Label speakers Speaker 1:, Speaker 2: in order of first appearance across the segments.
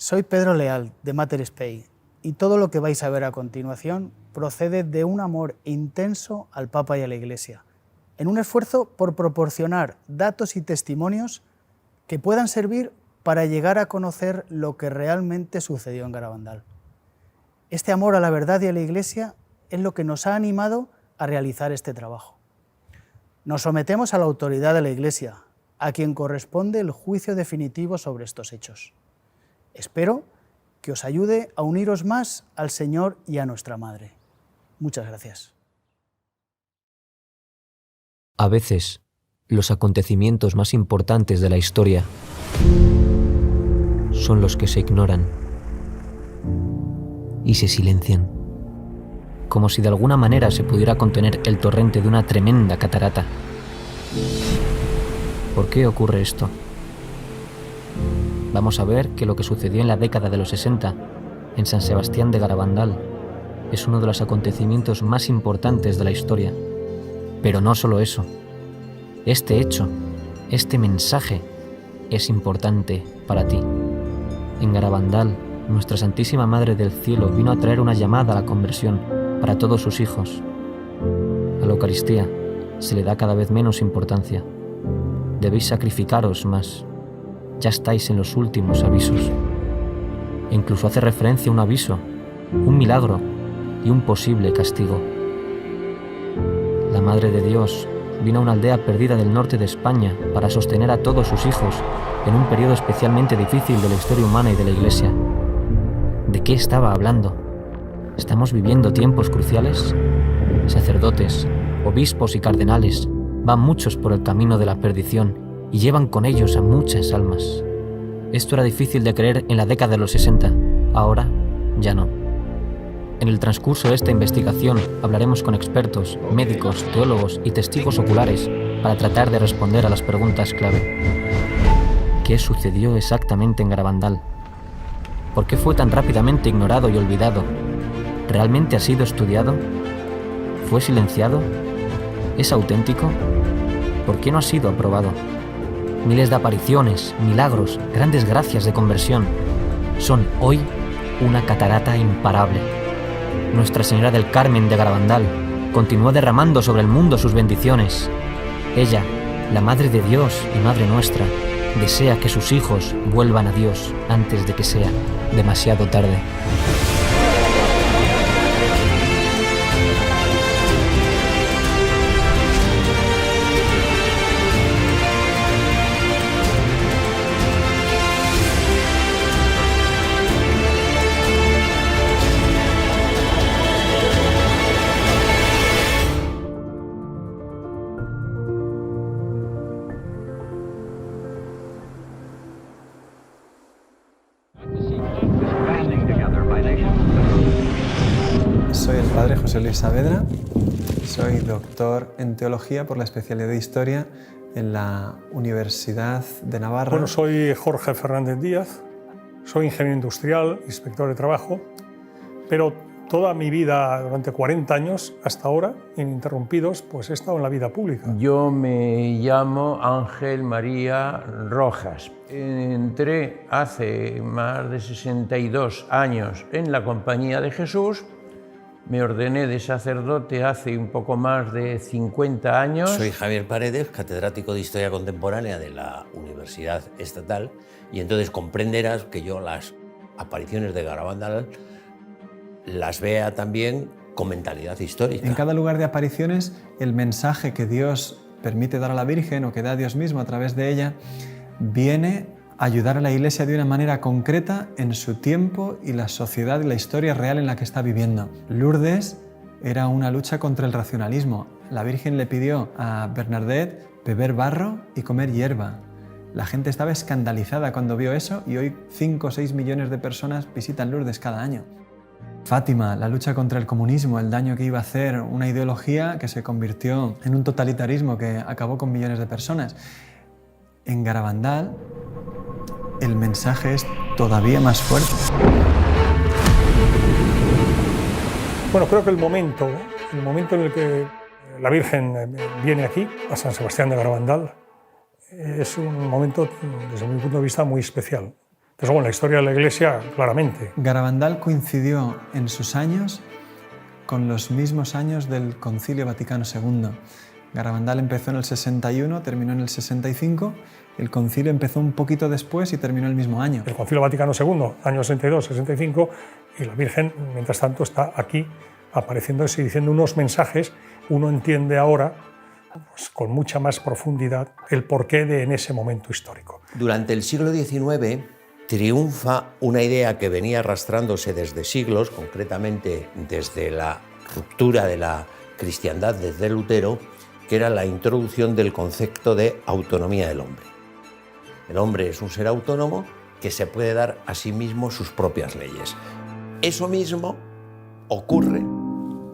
Speaker 1: Soy Pedro Leal, de Mater Spei, y todo lo que vais a ver a continuación procede de un amor intenso al Papa y a la Iglesia, en un esfuerzo por proporcionar datos y testimonios que puedan servir para llegar a conocer lo que realmente sucedió en Garabandal. Este amor a la verdad y a la Iglesia es lo que nos ha animado a realizar este trabajo. Nos sometemos a la autoridad de la Iglesia, a quien corresponde el juicio definitivo sobre estos hechos. Espero que os ayude a uniros más al Señor y a nuestra Madre. Muchas gracias.
Speaker 2: A veces, los acontecimientos más importantes de la historia son los que se ignoran y se silencian, como si de alguna manera se pudiera contener el torrente de una tremenda catarata. ¿Por qué ocurre esto? Vamos a ver que lo que sucedió en la década de los 60 en San Sebastián de Garabandal es uno de los acontecimientos más importantes de la historia. Pero no solo eso. Este hecho, este mensaje, es importante para ti. En Garabandal, nuestra Santísima Madre del Cielo vino a traer una llamada a la conversión para todos sus hijos. A la Eucaristía se le da cada vez menos importancia. Debéis sacrificaros más. Ya estáis en los últimos avisos. E incluso hace referencia a un aviso, un milagro y un posible castigo. La Madre de Dios vino a una aldea perdida del norte de España para sostener a todos sus hijos en un periodo especialmente difícil de la historia humana y de la Iglesia. ¿De qué estaba hablando? ¿Estamos viviendo tiempos cruciales? Sacerdotes, obispos y cardenales van muchos por el camino de la perdición y llevan con ellos a muchas almas. Esto era difícil de creer en la década de los 60, ahora ya no. En el transcurso de esta investigación hablaremos con expertos, médicos, teólogos y testigos oculares para tratar de responder a las preguntas clave. ¿Qué sucedió exactamente en Garabandal? ¿Por qué fue tan rápidamente ignorado y olvidado? ¿Realmente ha sido estudiado? ¿Fue silenciado? ¿Es auténtico? ¿Por qué no ha sido aprobado? Miles de apariciones, milagros, grandes gracias de conversión son hoy una catarata imparable. Nuestra Señora del Carmen de Garabandal continúa derramando sobre el mundo sus bendiciones. Ella, la Madre de Dios y Madre nuestra, desea que sus hijos vuelvan a Dios antes de que sea demasiado tarde.
Speaker 3: Soy el padre José Luis Saavedra, soy doctor en Teología por la especialidad de Historia en la Universidad de Navarra.
Speaker 4: Bueno, soy Jorge Fernández Díaz, soy ingeniero industrial, inspector de trabajo, pero toda mi vida, durante 40 años hasta ahora, ininterrumpidos, pues he estado en la vida pública.
Speaker 5: Yo me llamo Ángel María Rojas. Entré hace más de 62 años en la Compañía de Jesús. Me ordené de sacerdote hace un poco más de 50 años.
Speaker 6: Soy Javier Paredes, catedrático de Historia Contemporánea de la Universidad Estatal, y entonces comprenderás que yo las apariciones de Garabandal las vea también con mentalidad histórica.
Speaker 3: En cada lugar de apariciones, el mensaje que Dios permite dar a la Virgen o que da Dios mismo a través de ella viene a ayudar a la Iglesia de una manera concreta en su tiempo y la sociedad y la historia real en la que está viviendo. Lourdes era una lucha contra el racionalismo. La Virgen le pidió a Bernadette beber barro y comer hierba. La gente estaba escandalizada cuando vio eso y hoy 5 o 6 millones de personas visitan Lourdes cada año. Fátima, la lucha contra el comunismo, el daño que iba a hacer una ideología que se convirtió en un totalitarismo que acabó con millones de personas. En Garabandal, el mensaje es todavía más fuerte.
Speaker 4: Bueno, creo que el momento en el que la Virgen viene aquí, a San Sebastián de Garabandal, es un momento, desde mi punto de vista, muy especial. Desde luego, en la historia de la Iglesia, claramente.
Speaker 3: Garabandal coincidió en sus años con los mismos años del Concilio Vaticano II. Garabandal empezó en el 61, terminó en el 65, el concilio empezó un poquito después y terminó el mismo año.
Speaker 4: El Concilio Vaticano II, año 62, 65, y la Virgen, mientras tanto, está aquí apareciéndose y diciendo unos mensajes. Uno entiende ahora, pues, con mucha más profundidad, el porqué de en ese momento histórico.
Speaker 6: Durante el siglo XIX triunfa una idea que venía arrastrándose desde siglos, concretamente desde la ruptura de la cristiandad desde Lutero, que era la introducción del concepto de autonomía del hombre. El hombre es un ser autónomo que se puede dar a sí mismo sus propias leyes. Eso mismo ocurre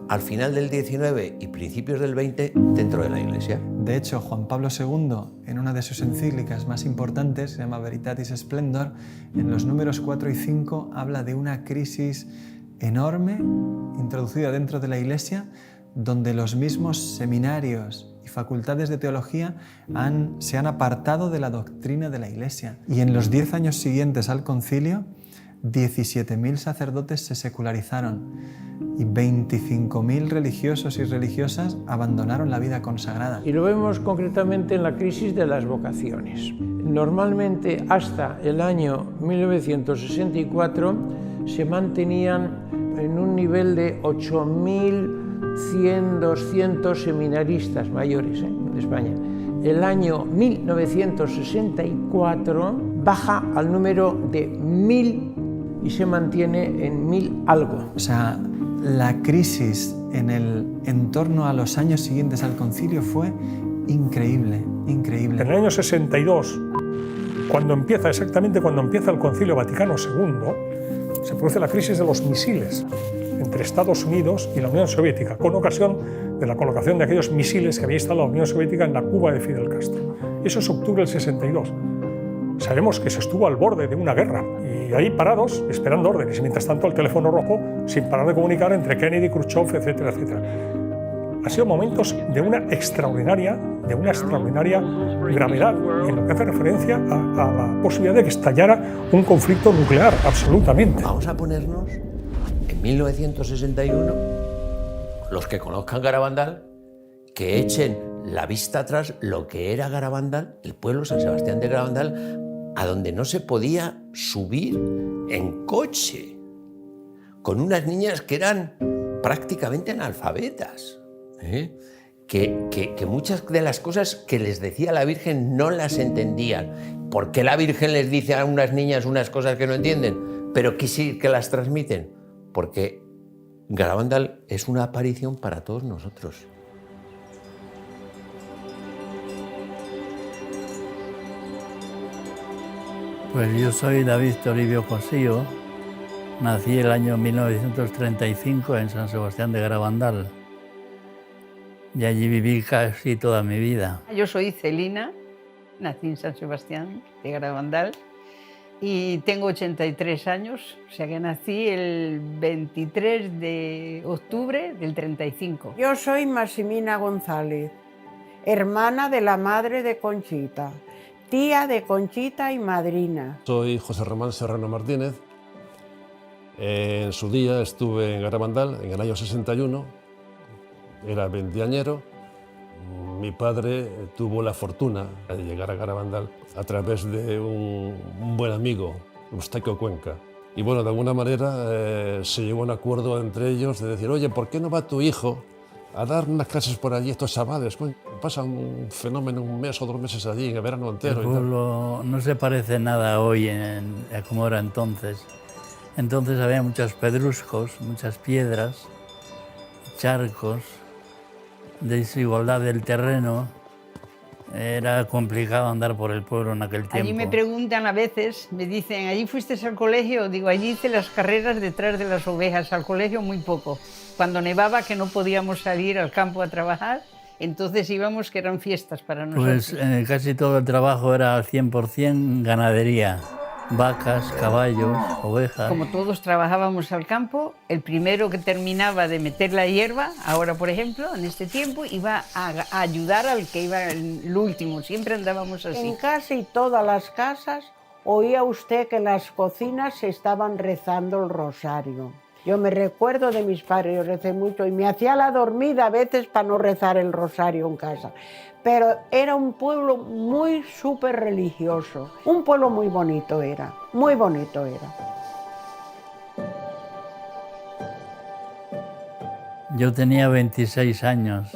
Speaker 6: al final del XIX y principios del XX dentro de la Iglesia.
Speaker 3: De hecho, Juan Pablo II, en una de sus encíclicas más importantes, se llama Veritatis Splendor, en los números 4 y 5 habla de una crisis enorme introducida dentro de la Iglesia, donde los mismos seminarios y facultades de teología se han apartado de la doctrina de la Iglesia. Y en los 10 años siguientes al concilio, 17.000 sacerdotes se secularizaron y 25.000 religiosos y religiosas abandonaron la vida consagrada.
Speaker 5: Y lo vemos concretamente en la crisis de las vocaciones. Normalmente hasta el año 1964 se mantenían en un nivel de 8.100, 200 seminaristas mayores de España. El año 1964 baja al número de 1.000 y se mantiene en 1.000 algo.
Speaker 3: O sea, la crisis en torno a los años siguientes al concilio fue increíble, increíble.
Speaker 4: En el año 62, exactamente cuando empieza el Concilio Vaticano II, se produce la crisis de los misiles entre Estados Unidos y la Unión Soviética, con ocasión de la colocación de aquellos misiles que había instalado la Unión Soviética en la Cuba de Fidel Castro. Eso es octubre del 62. Sabemos que se estuvo al borde de una guerra y ahí parados, esperando órdenes, y mientras tanto el teléfono rojo sin parar de comunicar entre Kennedy, Khrushchev, etcétera, etcétera. Han sido momentos de una extraordinaria gravedad en lo que hace referencia a la posibilidad de que estallara un conflicto nuclear, absolutamente.
Speaker 6: Vamos a ponernos en 1961, los que conozcan Garabandal, que echen la vista atrás lo que era Garabandal, el pueblo San Sebastián de Garabandal, a donde no se podía subir en coche, con unas niñas que eran prácticamente analfabetas, que muchas de las cosas que les decía la Virgen no las entendían. ¿Por qué la Virgen les dice a unas niñas unas cosas que no entienden, pero que sí que las transmiten? Porque Garabandal es una aparición para todos nosotros.
Speaker 7: Pues yo soy David Toribio Cosío, nací el año 1935 en San Sebastián de Garabandal y allí viví casi toda mi vida.
Speaker 8: Yo soy Celina, nací en San Sebastián de Garabandal y tengo 83 años, o sea que nací el 23 de octubre del 35.
Speaker 9: Yo soy Maximina González, hermana de la madre de Conchita, tía de Conchita y madrina.
Speaker 10: Soy José Román Serrano Martínez. En su día estuve en Garabandal en el año 61, era veinteañero. Mi padre tuvo la fortuna de llegar a Garabandal a través de un buen amigo, Eustaquio Cuenca. Y bueno, de alguna manera se llegó a un acuerdo entre ellos de decir, oye, ¿por qué no va tu hijo a dar unas clases por allí, estos chavales? Pasan un fenómeno, un mes o 2 meses allí, en el verano entero.
Speaker 7: El pueblo no se parece nada hoy a como era entonces. Entonces había muchos pedruscos, muchas piedras, charcos, desigualdad del terreno. Era complicado andar por el pueblo en aquel tiempo.
Speaker 8: Allí me preguntan a veces, me dicen, ¿allí fuiste al colegio? Digo, allí hice las carreras detrás de las ovejas, al colegio muy poco. Cuando nevaba, que no podíamos salir al campo a trabajar, entonces íbamos, que eran fiestas para nosotros.
Speaker 7: Pues casi todo el trabajo era al 100% ganadería. Vacas, caballos, ovejas.
Speaker 8: Como todos trabajábamos al campo, el primero que terminaba de meter la hierba, ahora por ejemplo, en este tiempo, iba a ayudar al que iba el último. Siempre andábamos así.
Speaker 9: En casi todas las casas oía usted que en las cocinas se estaban rezando el rosario. Yo me recuerdo de mis padres, yo recé mucho y me hacía la dormida a veces para no rezar el rosario en casa. Pero era un pueblo muy súper religioso, un pueblo muy bonito era, muy bonito era.
Speaker 7: Yo tenía 26 años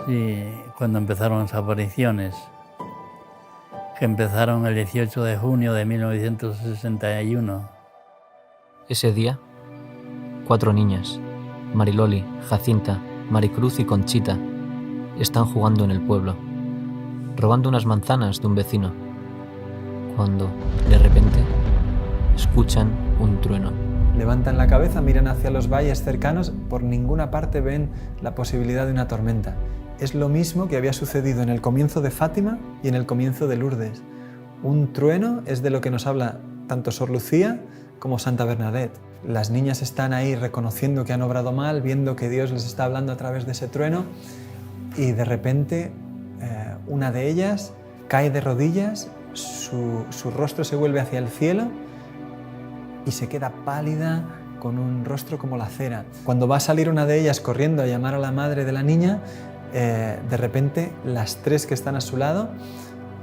Speaker 7: y cuando empezaron las apariciones, que empezaron el 18 de junio de 1961.
Speaker 2: Ese día, 4 niñas, Mariloli, Jacinta, Maricruz y Conchita, están jugando en el pueblo, robando unas manzanas de un vecino, cuando, de repente, escuchan un trueno.
Speaker 3: Levantan la cabeza, miran hacia los valles cercanos, por ninguna parte ven la posibilidad de una tormenta. Es lo mismo que había sucedido en el comienzo de Fátima y en el comienzo de Lourdes. Un trueno es de lo que nos habla tanto Sor Lucía como Santa Bernadette. Las niñas están ahí reconociendo que han obrado mal, viendo que Dios les está hablando a través de ese trueno y de repente una de ellas cae de rodillas, su rostro se vuelve hacia el cielo y se queda pálida con un rostro como la cera. Cuando va a salir una de ellas corriendo a llamar a la madre de la niña, de repente las 3 que están a su lado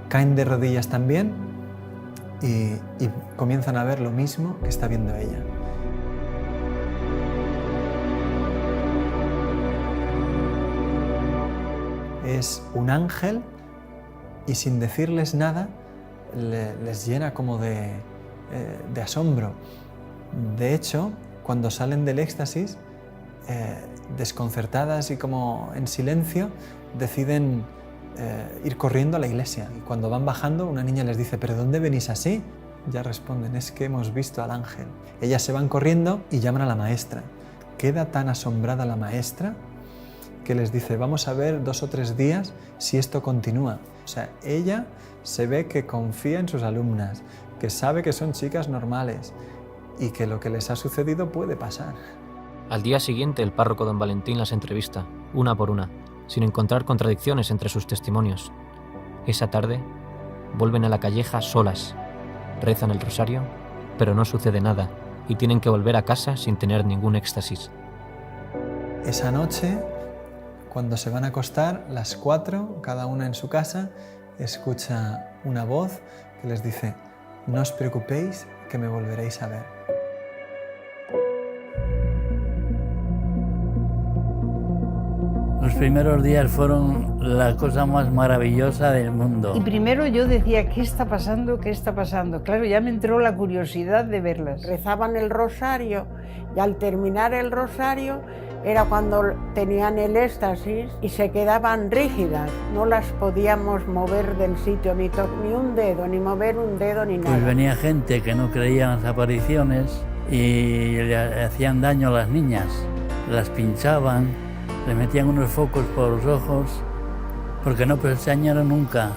Speaker 3: caen de rodillas también y comienzan a ver lo mismo que está viendo ella. Es un ángel y sin decirles nada les llena como de asombro. De hecho, cuando salen del éxtasis, desconcertadas y como en silencio, deciden ir corriendo a la iglesia. Y cuando van bajando, una niña les dice: ¿pero dónde venís así? Ya responden: es que hemos visto al ángel. Ellas se van corriendo y llaman a la maestra. Queda tan asombrada la maestra que les dice: vamos a ver 2 o 3 días si esto continúa. O sea, ella se ve que confía en sus alumnas, que sabe que son chicas normales y que lo que les ha sucedido puede pasar.
Speaker 2: Al día siguiente, el párroco don Valentín las entrevista, una por una, sin encontrar contradicciones entre sus testimonios. Esa tarde, vuelven a la calleja solas, rezan el rosario, pero no sucede nada y tienen que volver a casa sin tener ningún éxtasis.
Speaker 3: Esa noche, cuando se van a acostar, las 4, cada una en su casa, escucha una voz que les dice: no os preocupéis, que me volveréis a ver.
Speaker 7: Los primeros días fueron la cosa más maravillosa del mundo.
Speaker 8: Y primero yo decía: ¿qué está pasando? ¿Qué está pasando? Claro, ya me entró la curiosidad de verlas.
Speaker 9: Rezaban el rosario y al terminar el rosario era cuando tenían el éxtasis y se quedaban rígidas. No las podíamos mover del sitio, ni un dedo, ni mover un dedo, ni nada.
Speaker 7: Pues venía gente que no creía en las apariciones y le hacían daño a las niñas. Las pinchaban, les metían unos focos por los ojos, porque no pestañearon nunca.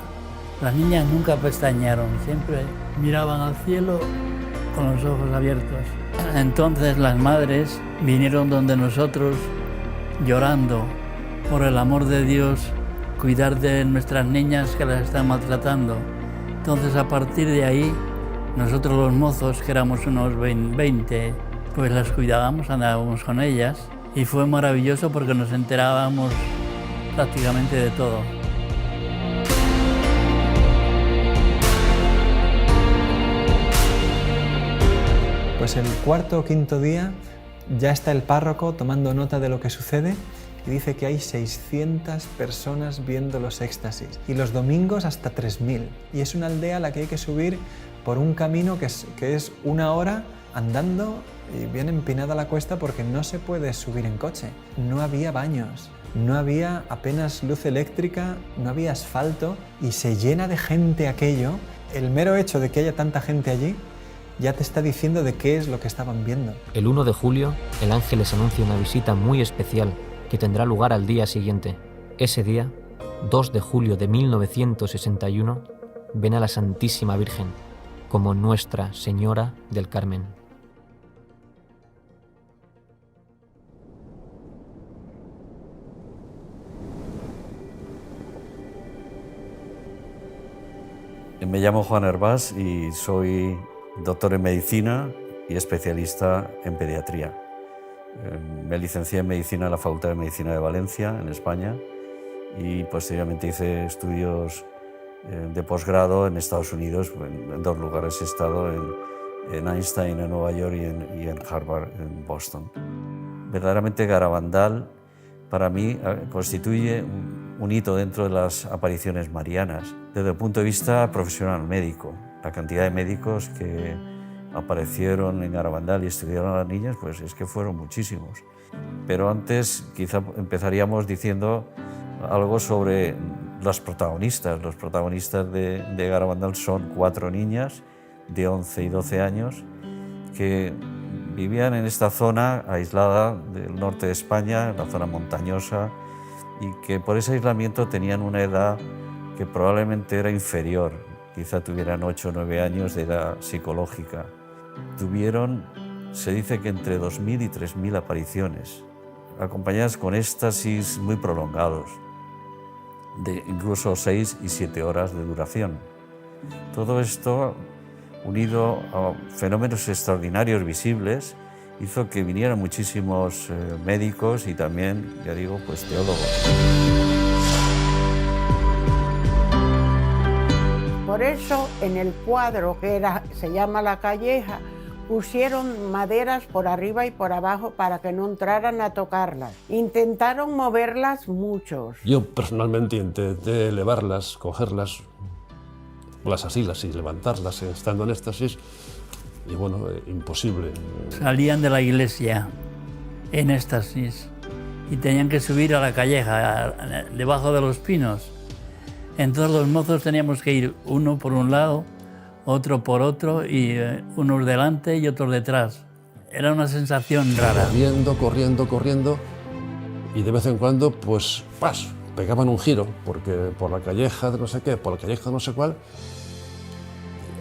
Speaker 7: Las niñas nunca pestañearon, siempre miraban al cielo con los ojos abiertos. Entonces las madres vinieron donde nosotros llorando por el amor de Dios, cuidar de nuestras niñas que las están maltratando. Entonces a partir de ahí, nosotros los mozos, que éramos unos 20, pues las cuidábamos, andábamos con ellas y fue maravilloso porque nos enterábamos prácticamente de todo.
Speaker 3: Pues el 4º o 5º día ya está el párroco tomando nota de lo que sucede y dice que hay 600 personas viendo los éxtasis y los domingos hasta 3000. Y es una aldea a la que hay que subir por un camino que es 1 hora andando y bien empinada la cuesta porque no se puede subir en coche. No había baños, no había apenas luz eléctrica, no había asfalto y se llena de gente aquello. El mero hecho de que haya tanta gente allí ya te está diciendo de qué es lo que estaban viendo.
Speaker 2: El 1 de julio, el ángel les anuncia una visita muy especial que tendrá lugar al día siguiente. Ese día, 2 de julio de 1961, ven a la Santísima Virgen como Nuestra Señora del Carmen.
Speaker 11: Me llamo Juan Hervás y soy doctor en medicina y especialista en pediatría. Me licencié en medicina en la Facultad de Medicina de Valencia, en España, y posteriormente hice estudios de posgrado en Estados Unidos. En 2 lugares he estado, en Einstein, en Nueva York, y en Harvard, en Boston. Verdaderamente Garabandal para mí constituye un hito dentro de las apariciones marianas, desde el punto de vista profesional médico. La cantidad de médicos que aparecieron en Garabandal y estudiaron a las niñas, pues es que fueron muchísimos. Pero antes quizá empezaríamos diciendo algo sobre las protagonistas. Los protagonistas de Garabandal son 4 niñas de 11 y 12 años que vivían en esta zona aislada del norte de España, en la zona montañosa, y que por ese aislamiento tenían una edad que probablemente era inferior, quizá tuvieran 8 o 9 años de edad psicológica. Tuvieron, se dice que entre 2.000 y 3.000 apariciones, acompañadas con éxtasis muy prolongados, de incluso 6 y 7 horas de duración. Todo esto, unido a fenómenos extraordinarios visibles, hizo que vinieran muchísimos médicos y también, ya digo, pues teólogos.
Speaker 9: Por eso en el cuadro que se llama La Calleja, pusieron maderas por arriba y por abajo para que no entraran a tocarlas. Intentaron moverlas muchos.
Speaker 10: Yo personalmente intenté elevarlas, cogerlas, las asilas y levantarlas estando en éxtasis, y bueno, imposible.
Speaker 7: Salían de la iglesia en éxtasis y tenían que subir a la calleja, debajo de los pinos. Entonces los mozos teníamos que ir uno por un lado, otro por otro, y unos delante y otros detrás. Era una sensación rara.
Speaker 10: Corriendo, y de vez en cuando, pues, ¡pas!, pegaban un giro, porque por la calleja de no sé qué, por la calleja de no sé cuál,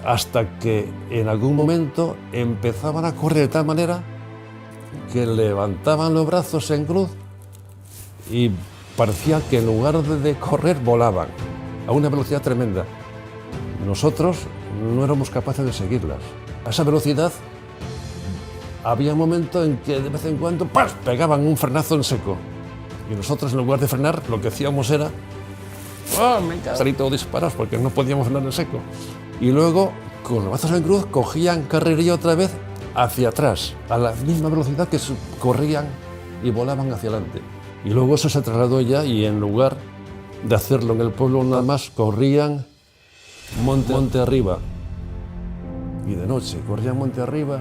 Speaker 10: hasta que en algún momento empezaban a correr de tal manera que levantaban los brazos en cruz y parecía que en lugar de correr volaban a una velocidad tremenda. Nosotros no éramos capaces de seguirlas. A esa velocidad había un momento en que de vez en cuando ¡pas!, pegaban un frenazo en seco. Y nosotros, en lugar de frenar, lo que hacíamos era salir todos disparados porque no podíamos frenar en seco. Y luego, con los brazos en cruz, cogían carrerilla otra vez hacia atrás, a la misma velocidad que corrían y volaban hacia adelante. Y luego eso se trasladó ya, y en lugar de hacerlo en el pueblo nada más, corrían monte arriba. Y de noche corrían monte arriba,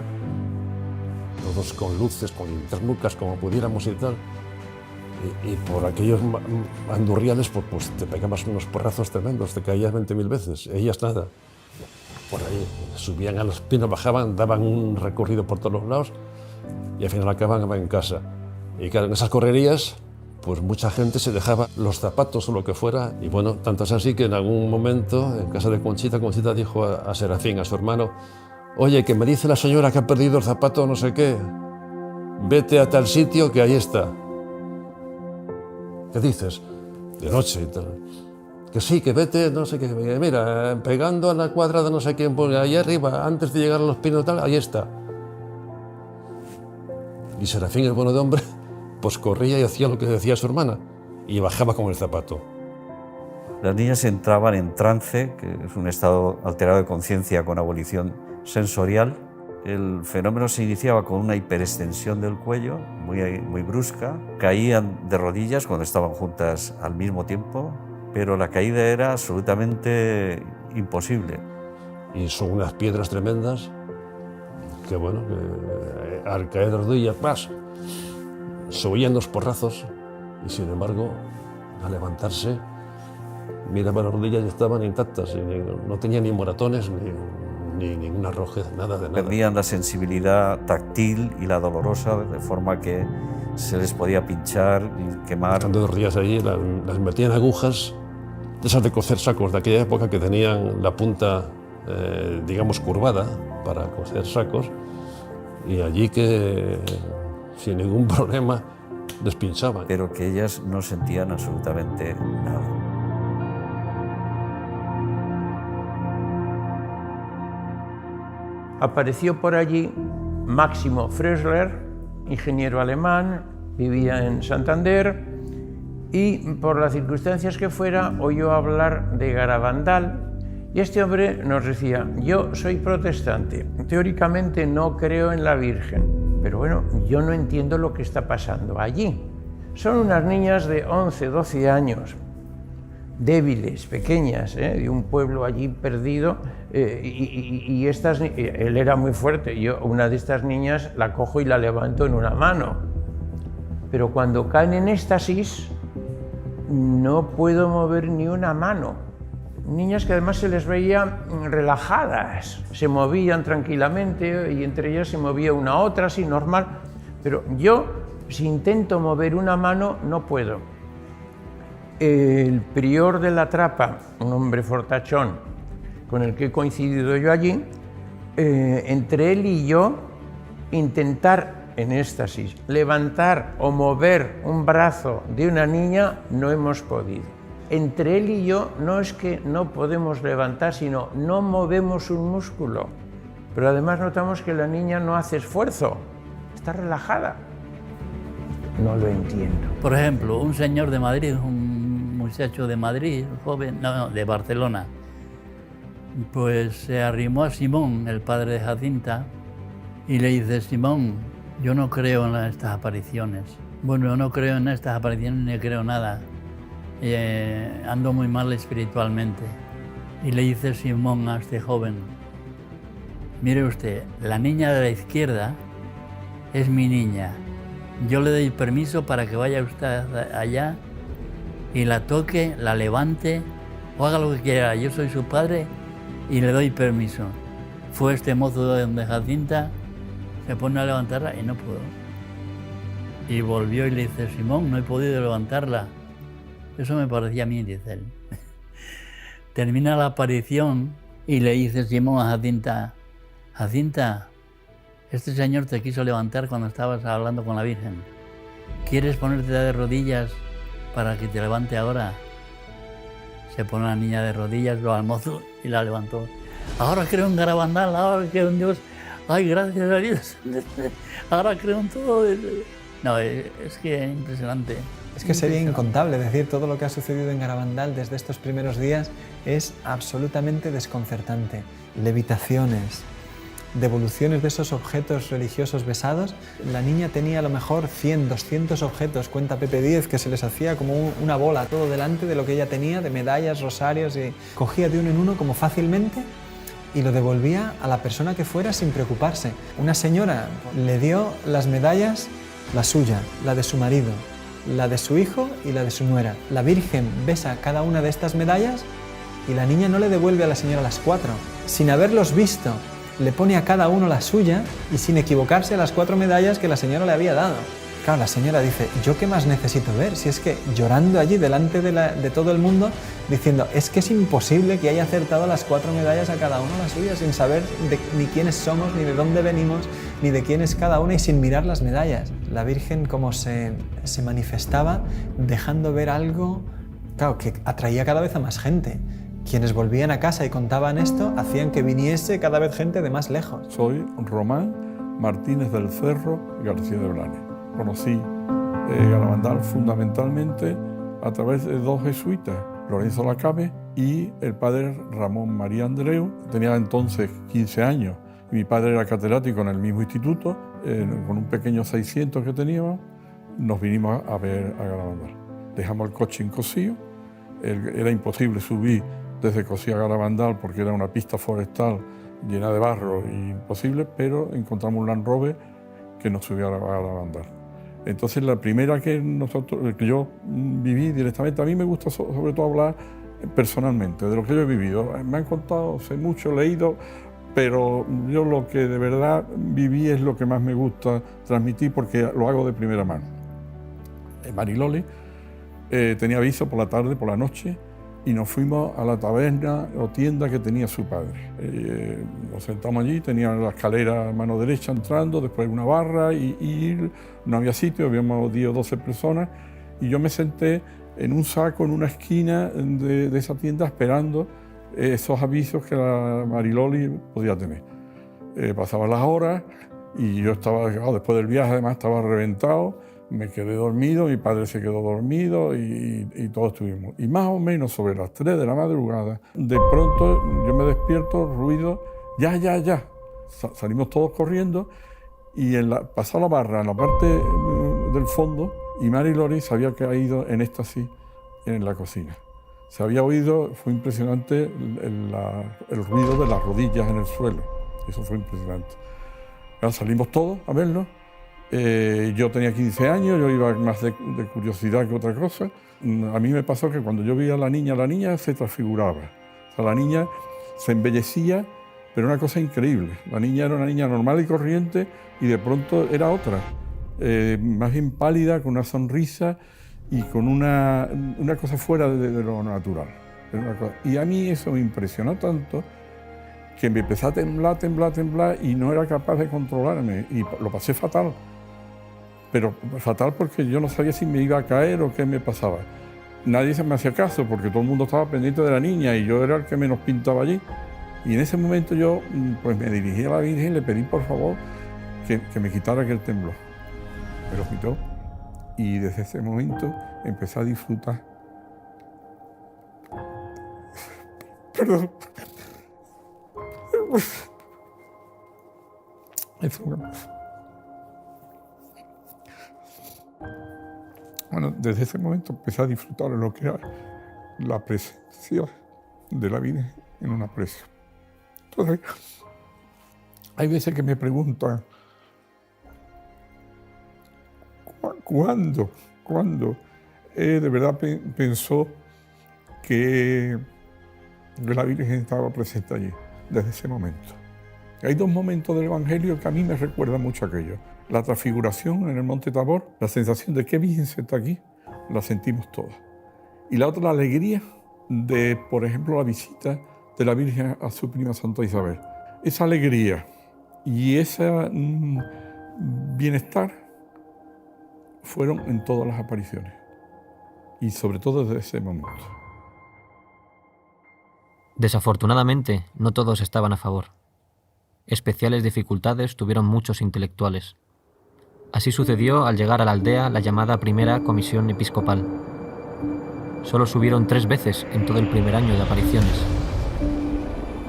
Speaker 10: todos con luces, con linternucas, como pudiéramos y tal. Y por aquellos andurriales pues te pegabas unos porrazos tremendos, te caías 20.000 veces. Ellas nada. Por ahí subían a los pinos, bajaban, daban un recorrido por todos los lados y al final acababan en casa. Y claro, en esas correrías, pues mucha gente se dejaba los zapatos o lo que fuera. Y bueno, tanto es así que en algún momento, en casa de Conchita dijo a Serafín, a su hermano: oye, que me dice la señora que ha perdido el zapato no sé qué, vete a tal sitio que ahí está. ¿Qué dices? De noche y tal. Que sí, que vete, no sé qué, mira, pegando a la cuadra de no sé quién, pues ahí arriba, antes de llegar a los pinos tal, ahí está. Y Serafín, el bueno de hombre, pues corría y hacía lo que decía su hermana, y bajaba con el zapato.
Speaker 11: Las niñas entraban en trance, que es un estado alterado de conciencia con abolición sensorial. El fenómeno se iniciaba con una hiperextensión del cuello, muy brusca. Caían de rodillas cuando estaban juntas al mismo tiempo, pero la caída era absolutamente imposible.
Speaker 10: Y son unas piedras tremendas que, bueno, que al caer de rodillas, ¡pas!, subían los porrazos, y sin embargo, al levantarse, miraba las rodillas y estaban intactas, y no tenían ni moratones, ni ninguna rojez, nada de nada.
Speaker 11: Perdían la sensibilidad táctil y la dolorosa, de forma que se les podía pinchar y quemar.
Speaker 10: Estando 2 días allí, las metían agujas, de esas de coser sacos de aquella época, que tenían la punta, digamos, curvada para coser sacos, y allí que sin ningún problema les pinchaban.
Speaker 11: Pero que ellas no sentían absolutamente nada.
Speaker 5: apareció por allí Máximo Frösler, ingeniero alemán, vivía en Santander, y por las circunstancias que fuera, oyó hablar de Garabandal, y este hombre nos decía: yo soy protestante, teóricamente no creo en la Virgen, pero bueno, yo no entiendo lo que está pasando allí. Son unas niñas de 11, 12 años, débiles, pequeñas, de un pueblo allí perdido, y él era muy fuerte. Yo una de estas niñas la cojo y la levanto en una mano, pero cuando caen en éxtasis no puedo mover ni una mano. Niñas que además se les veía relajadas, se movían tranquilamente y entre ellas se movía una a otra, así normal, pero yo, si intento mover una mano, no puedo. El prior de la Trapa, un hombre fortachón con el que he coincidido yo allí, entre él y yo, intentar en éxtasis levantar o mover un brazo de una niña, no hemos podido. Entre él y yo no es que no podemos levantar, sino no movemos un músculo. Pero además notamos que la niña no hace esfuerzo, está relajada. No lo entiendo.
Speaker 7: Por ejemplo, un señor de Madrid, un muchacho de Madrid, joven, no, de Barcelona, pues se arrimó a Simón, el padre de Jacinta, y le dice: Simón, yo no creo en estas apariciones. Bueno, yo no creo en estas apariciones ni creo nada. Ando muy mal espiritualmente. Y le dice Simón a este joven: mire usted, la niña de la izquierda es mi niña. Yo le doy permiso para que vaya usted allá y la toque, la levante o haga lo que quiera. Yo soy su padre y le doy permiso. Fue este mozo de Jacinta, se pone a levantarla y no pudo. Y volvió y le dice: Simón, no he podido levantarla. Eso me parecía a mí, dice él. Termina la aparición y le dice Simón a Jacinta: Jacinta, este señor te quiso levantar cuando estabas hablando con la Virgen. ¿Quieres ponerte de rodillas para que te levante ahora? Se pone la niña de rodillas, lo almozo y la levantó. Ahora creo en Garabandal, ahora creo en Dios. Ay, gracias a Dios. Ahora creo en todo. No, es que es impresionante.
Speaker 3: Es que sería incontable decir todo lo que ha sucedido en Garabandal desde estos primeros días. Es absolutamente desconcertante. Levitaciones, devoluciones de esos objetos religiosos besados. La niña tenía a lo mejor 100, 200 objetos, cuenta Pepe Díez, que se les hacía como una bola todo delante de lo que ella tenía, de medallas, rosarios, y cogía de uno en uno como fácilmente y lo devolvía a la persona que fuera sin preocuparse. Una señora le dio las medallas, la suya, la de su marido, la de su hijo y la de su nuera. La Virgen besa cada una de estas medallas y la niña no le devuelve a la señora las 4. Sin haberlos visto, le pone a cada uno la suya y sin equivocarse a las 4 medallas que la señora le había dado. Claro, la señora dice: ¿yo qué más necesito ver? Si es que llorando allí delante de todo el mundo, diciendo: es que es imposible que haya acertado las 4 medallas a cada uno la suya, sin saber ni quiénes somos, ni de dónde venimos, ni de quién es cada una, y sin mirar las medallas. La Virgen como se manifestaba dejando ver algo, claro, que atraía cada vez a más gente. Quienes volvían a casa y contaban esto hacían que viniese cada vez gente de más lejos.
Speaker 12: Soy Román Martínez del Cerro García de Blanes. Conocí Garabandal fundamentalmente a través de 2 jesuitas, Lorenzo Lacabe y el padre Ramón María Andreu. Tenía entonces 15 años y mi padre era catedrático en el mismo instituto. Con un pequeño 600 que teníamos, nos vinimos a ver a Garabandal. Dejamos el coche en Cosío. Era imposible subir desde Cosío a Garabandal porque era una pista forestal llena de barro y imposible, pero encontramos un Land Rover que nos subió a Garabandal. Entonces la primera que yo viví directamente, a mí me gusta sobre todo hablar personalmente de lo que yo he vivido. Me han contado, sé mucho, he leído, pero yo lo que de verdad viví es lo que más me gusta transmitir porque lo hago de primera mano. Mariloli tenía aviso por la tarde, por la noche, y nos fuimos a la taberna o tienda que tenía su padre. Nos sentamos allí, tenía la escalera a mano derecha entrando, después una barra y no había sitio, habíamos 10 o 12 personas y yo me senté en un saco en una esquina de esa tienda esperando esos avisos que la Mariloli podía tener. pasaban las horas y yo estaba, después del viaje además estaba reventado, me quedé dormido, mi padre se quedó dormido y todos estuvimos. Y más o menos sobre las 3 de la madrugada, de pronto yo me despierto, ruido, ya. Salimos todos corriendo y pasó la barra en la parte del fondo y Mary Lori se había caído en éxtasis en la cocina. Se había oído, fue impresionante el ruido de las rodillas en el suelo. Eso fue impresionante. Ya salimos todos a verlo. Yo tenía 15 años, yo iba más de curiosidad que otra cosa. A mí me pasó que cuando yo veía a la niña se transfiguraba. O sea, la niña se embellecía, pero una cosa increíble. La niña era una niña normal y corriente y de pronto era otra. Más bien pálida, con una sonrisa y con una cosa fuera de lo natural. Y a mí eso me impresionó tanto que me empecé a temblar y no era capaz de controlarme y lo pasé fatal. Pero fatal porque yo no sabía si me iba a caer o qué me pasaba. Nadie se me hacía caso porque todo el mundo estaba pendiente de la niña y yo era el que menos pintaba allí. Y en ese momento yo pues me dirigí a la Virgen y le pedí por favor que me quitara aquel temblor. Me lo quitó y desde ese momento empecé a disfrutar. Perdón. Bueno, desde ese momento empecé a disfrutar de lo que era la presencia de la Virgen en una aprecio. Entonces, hay veces que me preguntan, ¿cuándo de verdad pensó que la Virgen estaba presente allí? Desde ese momento. Hay 2 momentos del Evangelio que a mí me recuerdan mucho aquello. La transfiguración en el Monte Tabor, la sensación de que Virgen está aquí, la sentimos todas. Y la otra, la alegría de, por ejemplo, la visita de la Virgen a su prima Santa Isabel. Esa alegría y ese bienestar fueron en todas las apariciones. Y sobre todo desde ese momento.
Speaker 2: Desafortunadamente, no todos estaban a favor. Especiales dificultades tuvieron muchos intelectuales. Así sucedió al llegar a la aldea la llamada Primera Comisión Episcopal. Solo subieron 3 veces en todo el primer año de apariciones.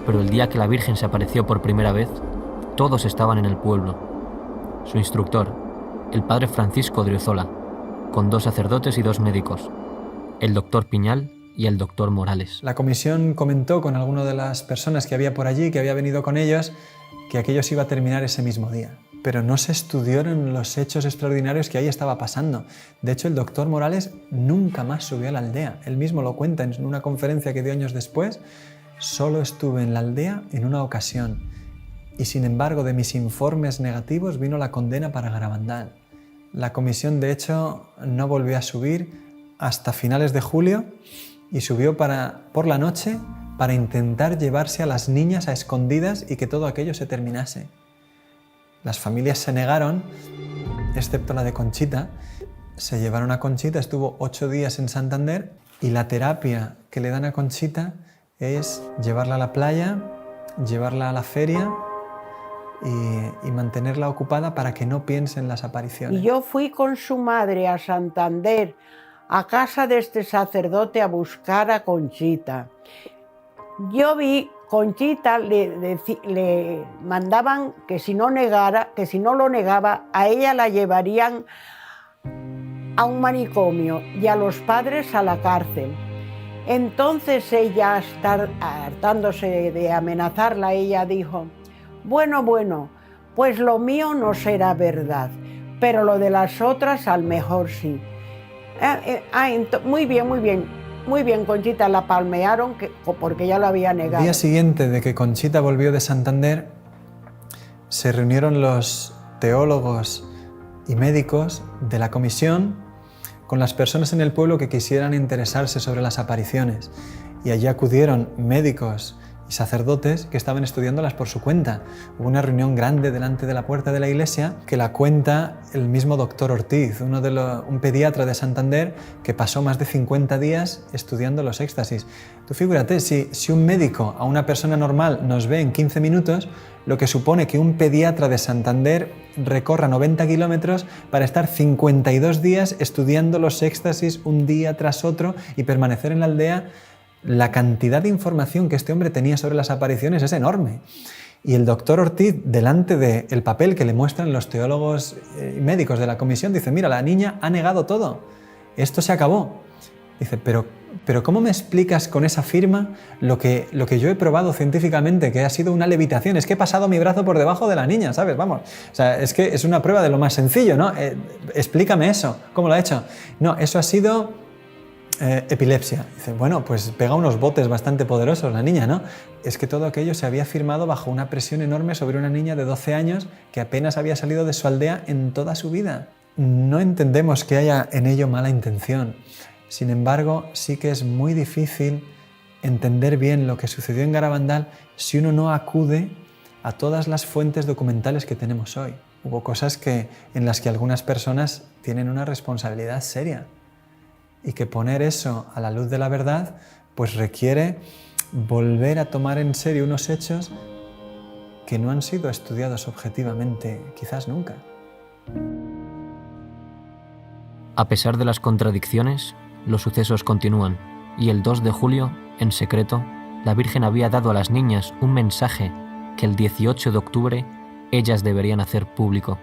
Speaker 2: Pero el día que la Virgen se apareció por primera vez, todos estaban en el pueblo. Su instructor, el padre Francisco Driozola, con 2 sacerdotes y 2 médicos, el doctor Piñal y el doctor Morales.
Speaker 3: La comisión comentó con alguna de las personas que había por allí, que había venido con ellos, que aquello se iba a terminar ese mismo día. Pero no se estudiaron los hechos extraordinarios que ahí estaba pasando. De hecho, el doctor Morales nunca más subió a la aldea. Él mismo lo cuenta en una conferencia que dio años después. Solo estuve en la aldea en una ocasión. Y sin embargo, de mis informes negativos vino la condena para Garabandal. La comisión, de hecho, no volvió a subir hasta finales de julio y subió por la noche para intentar llevarse a las niñas a escondidas y que todo aquello se terminase. Las familias se negaron, excepto la de Conchita. Se llevaron a Conchita, estuvo 8 días en Santander y la terapia que le dan a Conchita es llevarla a la playa, llevarla a la feria y mantenerla ocupada para que no piense en las apariciones.
Speaker 9: Y yo fui con su madre a Santander, a casa de este sacerdote, a buscar a Conchita. Yo vi, Conchita le mandaban que si no lo negaba, a ella la llevarían a un manicomio y a los padres a la cárcel. Entonces ella, hartándose de amenazarla, ella dijo, bueno, pues lo mío no será verdad, pero lo de las otras al mejor sí. Muy bien, Conchita, la palmearon porque ya lo había negado.
Speaker 3: El día siguiente de que Conchita volvió de Santander, se reunieron los teólogos y médicos de la comisión con las personas en el pueblo que quisieran interesarse sobre las apariciones. Y allí acudieron médicos y sacerdotes que estaban estudiándolas por su cuenta. Hubo una reunión grande delante de la puerta de la iglesia que la cuenta el mismo doctor Ortiz, un pediatra de Santander que pasó más de 50 días estudiando los éxtasis. Tú figúrate, si un médico a una persona normal nos ve en 15 minutos, lo que supone que un pediatra de Santander recorra 90 kilómetros para estar 52 días estudiando los éxtasis un día tras otro y permanecer en la aldea. La cantidad de información que este hombre tenía sobre las apariciones es enorme. Y el doctor Ortiz, delante del papel que le muestran los teólogos y médicos de la comisión, dice, mira, la niña ha negado todo, esto se acabó. Dice, pero ¿cómo me explicas con esa firma lo que yo he probado científicamente, que ha sido una levitación? Es que he pasado mi brazo por debajo de la niña, ¿sabes? Vamos, o sea, es que es una prueba de lo más sencillo, ¿no? Explícame eso, ¿cómo lo ha hecho? No, eso ha sido epilepsia. Dice, bueno, pues pega unos botes bastante poderosos la niña, ¿no? Es que todo aquello se había firmado bajo una presión enorme sobre una niña de 12 años que apenas había salido de su aldea en toda su vida. No entendemos que haya en ello mala intención. Sin embargo, sí que es muy difícil entender bien lo que sucedió en Garabandal si uno no acude a todas las fuentes documentales que tenemos hoy. Hubo cosas en las que algunas personas tienen una responsabilidad seria y que poner eso a la luz de la verdad pues requiere volver a tomar en serio unos hechos que no han sido estudiados objetivamente, quizás nunca.
Speaker 2: A pesar de las contradicciones, los sucesos continúan, y el 2 de julio, en secreto, la Virgen había dado a las niñas un mensaje que el 18 de octubre ellas deberían hacer público.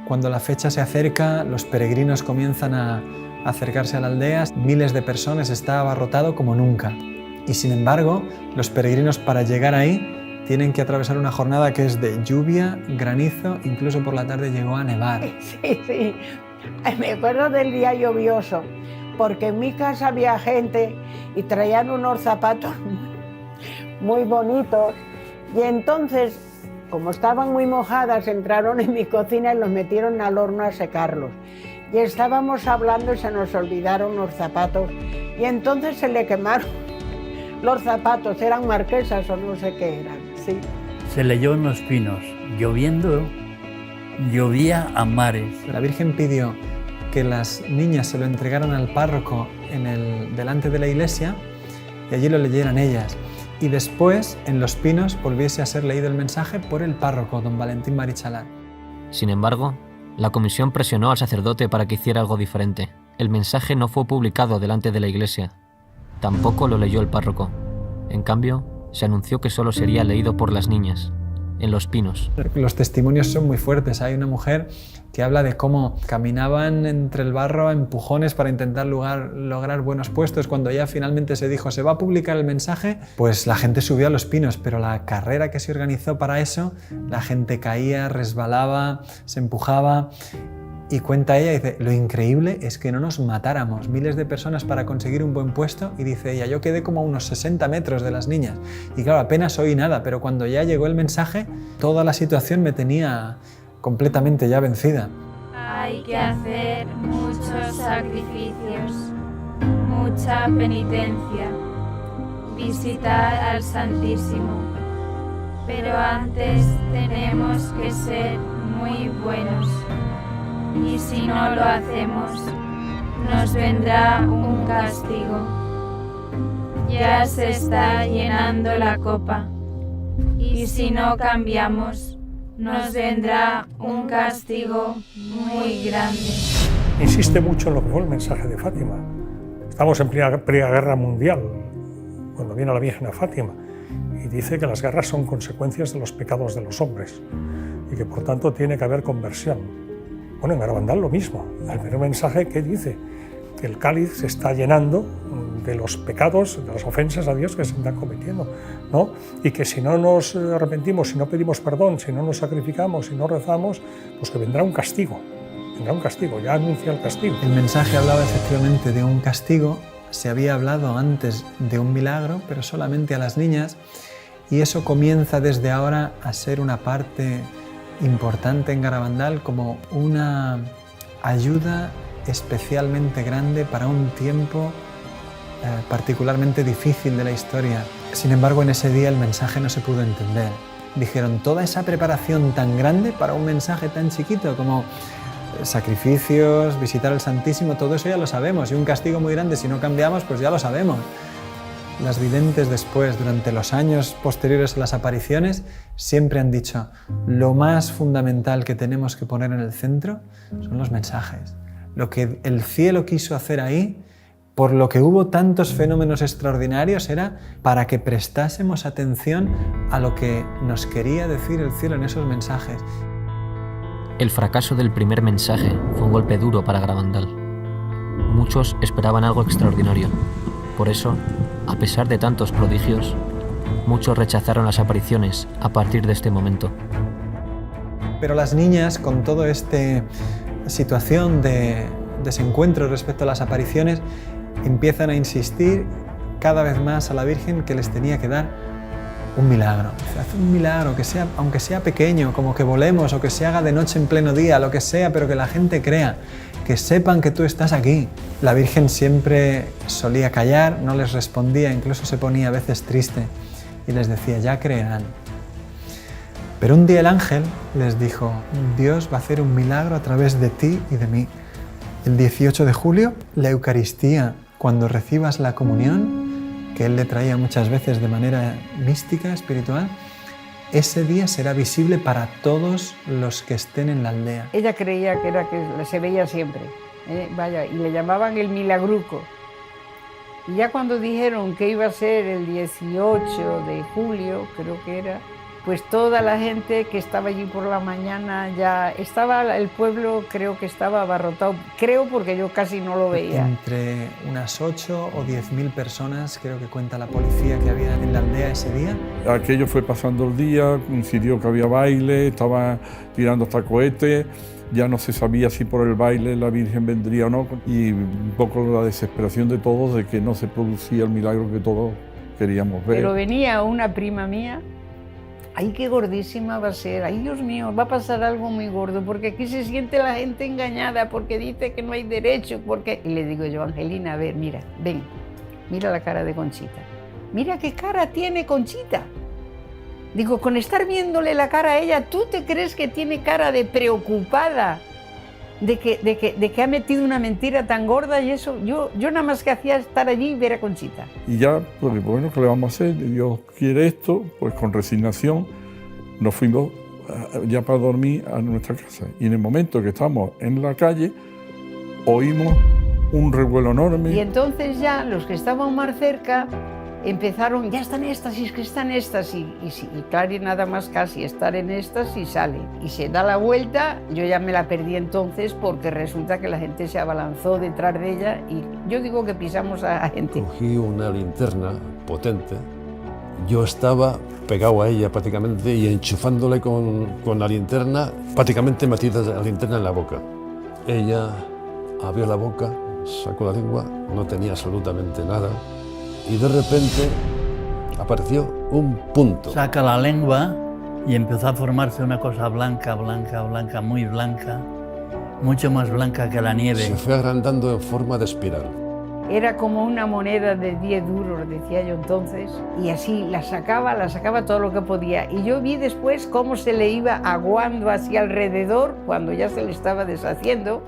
Speaker 3: Cuando la fecha se acerca, los peregrinos comienzan a acercarse a la aldea, miles de personas, está abarrotado como nunca. Y sin embargo, los peregrinos para llegar ahí tienen que atravesar una jornada que es de lluvia, granizo, incluso por la tarde llegó a nevar.
Speaker 9: Sí. Me acuerdo del día lluvioso, porque en mi casa había gente y traían unos zapatos muy bonitos y entonces, como estaban muy mojadas, entraron en mi cocina y los metieron al horno a secarlos. Y estábamos hablando y se nos olvidaron los zapatos y entonces se le quemaron los zapatos, eran marquesas o no sé qué eran. Sí.
Speaker 7: Se leyó en los pinos, lloviendo, llovía a mares.
Speaker 3: La Virgen pidió que las niñas se lo entregaran al párroco delante de la iglesia y allí lo leyeran ellas. Y después, en los pinos, volviese a ser leído el mensaje por el párroco, don Valentín Marichalán.
Speaker 2: Sin embargo, la comisión presionó al sacerdote para que hiciera algo diferente. El mensaje no fue publicado delante de la iglesia. Tampoco lo leyó el párroco. En cambio, se anunció que solo sería leído por las niñas, en los pinos.
Speaker 3: Los testimonios son muy fuertes. Hay una mujer que habla de cómo caminaban entre el barro a empujones para intentar lograr buenos puestos. Cuando ya finalmente se dijo se va a publicar el mensaje, pues la gente subió a los pinos, pero la carrera que se organizó para eso, la gente caía, resbalaba, se empujaba. Y cuenta ella, dice, lo increíble es que no nos matáramos, miles de personas para conseguir un buen puesto, y dice ella, yo quedé como a unos 60 metros de las niñas. Y claro, apenas oí nada, pero cuando ya llegó el mensaje, toda la situación me tenía completamente ya vencida.
Speaker 13: Hay que hacer muchos sacrificios, mucha penitencia, visitar al Santísimo. Pero antes tenemos que ser muy buenos. Y si no lo hacemos, nos vendrá un castigo. Ya se está llenando la copa, y si no cambiamos, nos vendrá un castigo muy grande.
Speaker 4: Insiste mucho en lo que fue el mensaje de Fátima. Estamos en plena guerra mundial, cuando viene la Virgen a Fátima, y dice que las guerras son consecuencias de los pecados de los hombres, y que por tanto tiene que haber conversión. Bueno, en Garabandal lo mismo. El primer mensaje que dice que el cáliz se está llenando de los pecados, de las ofensas a Dios que se están cometiendo, ¿no? Y que si no nos arrepentimos, si no pedimos perdón, si no nos sacrificamos, si no rezamos, pues que vendrá un castigo. Vendrá un castigo, ya anuncia el castigo.
Speaker 3: El mensaje hablaba efectivamente de un castigo. Se había hablado antes de un milagro, pero solamente a las niñas. Y eso comienza desde ahora a ser una parte importante en Garabandal, como una ayuda especialmente grande para un tiempo particularmente difícil de la historia. Sin embargo, en ese día el mensaje no se pudo entender. Dijeron, toda esa preparación tan grande para un mensaje tan chiquito como sacrificios, visitar al Santísimo, todo eso ya lo sabemos, y un castigo muy grande si no cambiamos, pues ya lo sabemos. Las videntes después, durante los años posteriores a las apariciones, siempre han dicho, lo más fundamental que tenemos que poner en el centro son los mensajes. Lo que el cielo quiso hacer ahí, por lo que hubo tantos fenómenos extraordinarios, era para que prestásemos atención a lo que nos quería decir el cielo en esos mensajes.
Speaker 2: El fracaso del primer mensaje fue un golpe duro para Garabandal. Muchos esperaban algo extraordinario. Por eso, a pesar de tantos prodigios, muchos rechazaron las apariciones a partir de este momento.
Speaker 3: Pero las niñas, con toda esta situación de desencuentro respecto a las apariciones, empiezan a insistir cada vez más a la Virgen que les tenía que dar un milagro. Haz un milagro, que sea, aunque sea pequeño, como que volemos o que se haga de noche en pleno día, lo que sea, pero que la gente crea, que sepan que tú estás aquí. La Virgen siempre solía callar, no les respondía, incluso se ponía a veces triste y les decía, ya creerán. Pero un día el ángel les dijo, Dios va a hacer un milagro a través de ti y de mí. El 18 de julio, la Eucaristía, cuando recibas la comunión, que él le traía muchas veces de manera mística, espiritual, ese día será visible para todos los que estén en la aldea.
Speaker 8: Ella creía que era que se veía siempre, vaya, y le llamaban el milagruco. Y ya cuando dijeron que iba a ser el 18 de julio, creo que era, pues toda la gente que estaba allí por la mañana ya estaba, el pueblo creo que estaba abarrotado, creo porque yo casi no lo veía.
Speaker 3: Entre unas 8 o 10.000 personas, creo que cuenta la policía, que había en la aldea ese día.
Speaker 12: Aquello fue pasando el día, coincidió que había baile, estaba tirando hasta cohetes, ya no se sabía si por el baile la Virgen vendría o no, y un poco la desesperación de todos de que no se producía el milagro que todos queríamos ver.
Speaker 8: Pero venía una prima mía, ¡ay, qué gordísima va a ser! ¡Ay, Dios mío, va a pasar algo muy gordo! Porque aquí se siente la gente engañada, porque dice que no hay derecho, porque... Y le digo yo, Angelina, a ver, mira, ven, mira la cara de Conchita. Mira qué cara tiene Conchita. Digo, con estar viéndole la cara a ella, ¿tú te crees que tiene cara de preocupada? De que ha metido una mentira tan gorda y eso, yo nada más que hacía estar allí y ver a Conchita.
Speaker 12: Y ya, pues bueno, ¿qué le vamos a hacer? Dios quiere esto, pues con resignación nos fuimos ya para dormir a nuestra casa. Y en el momento que estamos en la calle, oímos un revuelo enorme.
Speaker 8: Y entonces ya los que estaban más cerca empezaron, ya están éxtasis, que están éxtasis. Y claro, nada más casi estar en éxtasis sale. Y se da la vuelta, yo ya me la perdí entonces porque resulta que la gente se abalanzó detrás de ella y yo digo que pisamos a gente.
Speaker 10: Cogí una linterna potente, yo estaba pegado a ella prácticamente y enchufándole con la linterna, prácticamente metida la linterna en la boca. Ella abrió la boca, sacó la lengua, no tenía absolutamente nada. Y de repente apareció un punto.
Speaker 7: Saca la lengua y empezó a formarse una cosa blanca, blanca, blanca, muy blanca, mucho más blanca que la nieve.
Speaker 10: Se fue agrandando en forma de espiral.
Speaker 8: Era como una moneda de 10 duros, decía yo entonces, y así la sacaba todo lo que podía. Y yo vi después cómo se le iba aguando hacia alrededor cuando ya se le estaba deshaciendo.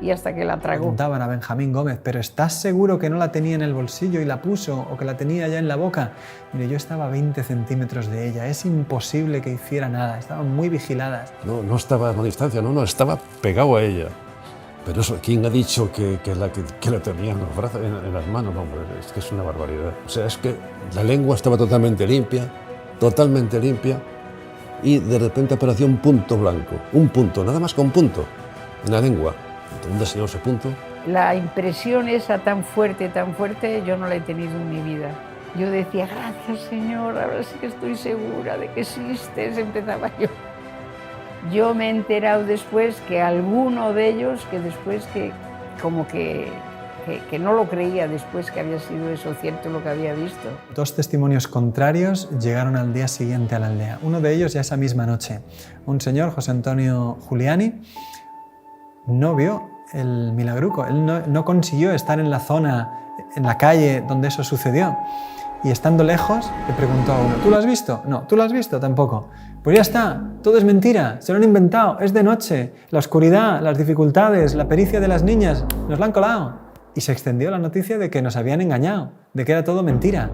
Speaker 8: Y hasta que la tragó.
Speaker 3: Preguntaban a Benjamín Gómez, ¿pero estás seguro que no la tenía en el bolsillo y la puso o que la tenía ya en la boca? Mire, yo estaba a 20 centímetros de ella, es imposible que hiciera nada, estaban muy vigiladas.
Speaker 10: No estaba a una distancia, no, estaba pegado a ella. Pero eso, ¿quién ha dicho que la tenía en los brazos, en las manos? No, hombre, es que es una barbaridad. O sea, es que la lengua estaba totalmente limpia, y de repente apareció un punto blanco, un punto, nada más que un punto, en la lengua. ¿Dónde se dio ese punto?
Speaker 8: La impresión esa tan fuerte, yo no la he tenido en mi vida. Yo decía, gracias Señor, ahora sí que estoy segura de que existes, empezaba yo. Yo me he enterado después que alguno de ellos, que después que no lo creía después que había sido eso cierto lo que había visto.
Speaker 3: 2 testimonios contrarios llegaron al día siguiente a la aldea. Uno de ellos ya esa misma noche. Un señor, José Antonio Giuliani, no vio el milagruco. Él no consiguió estar en la zona, en la calle donde eso sucedió. Y estando lejos, le preguntó a uno, ¿tú lo has visto? No, ¿tú lo has visto? Tampoco. Pues ya está, todo es mentira, se lo han inventado, es de noche, la oscuridad, las dificultades, la pericia de las niñas, nos la han colado. Y se extendió la noticia de que nos habían engañado, de que era todo mentira.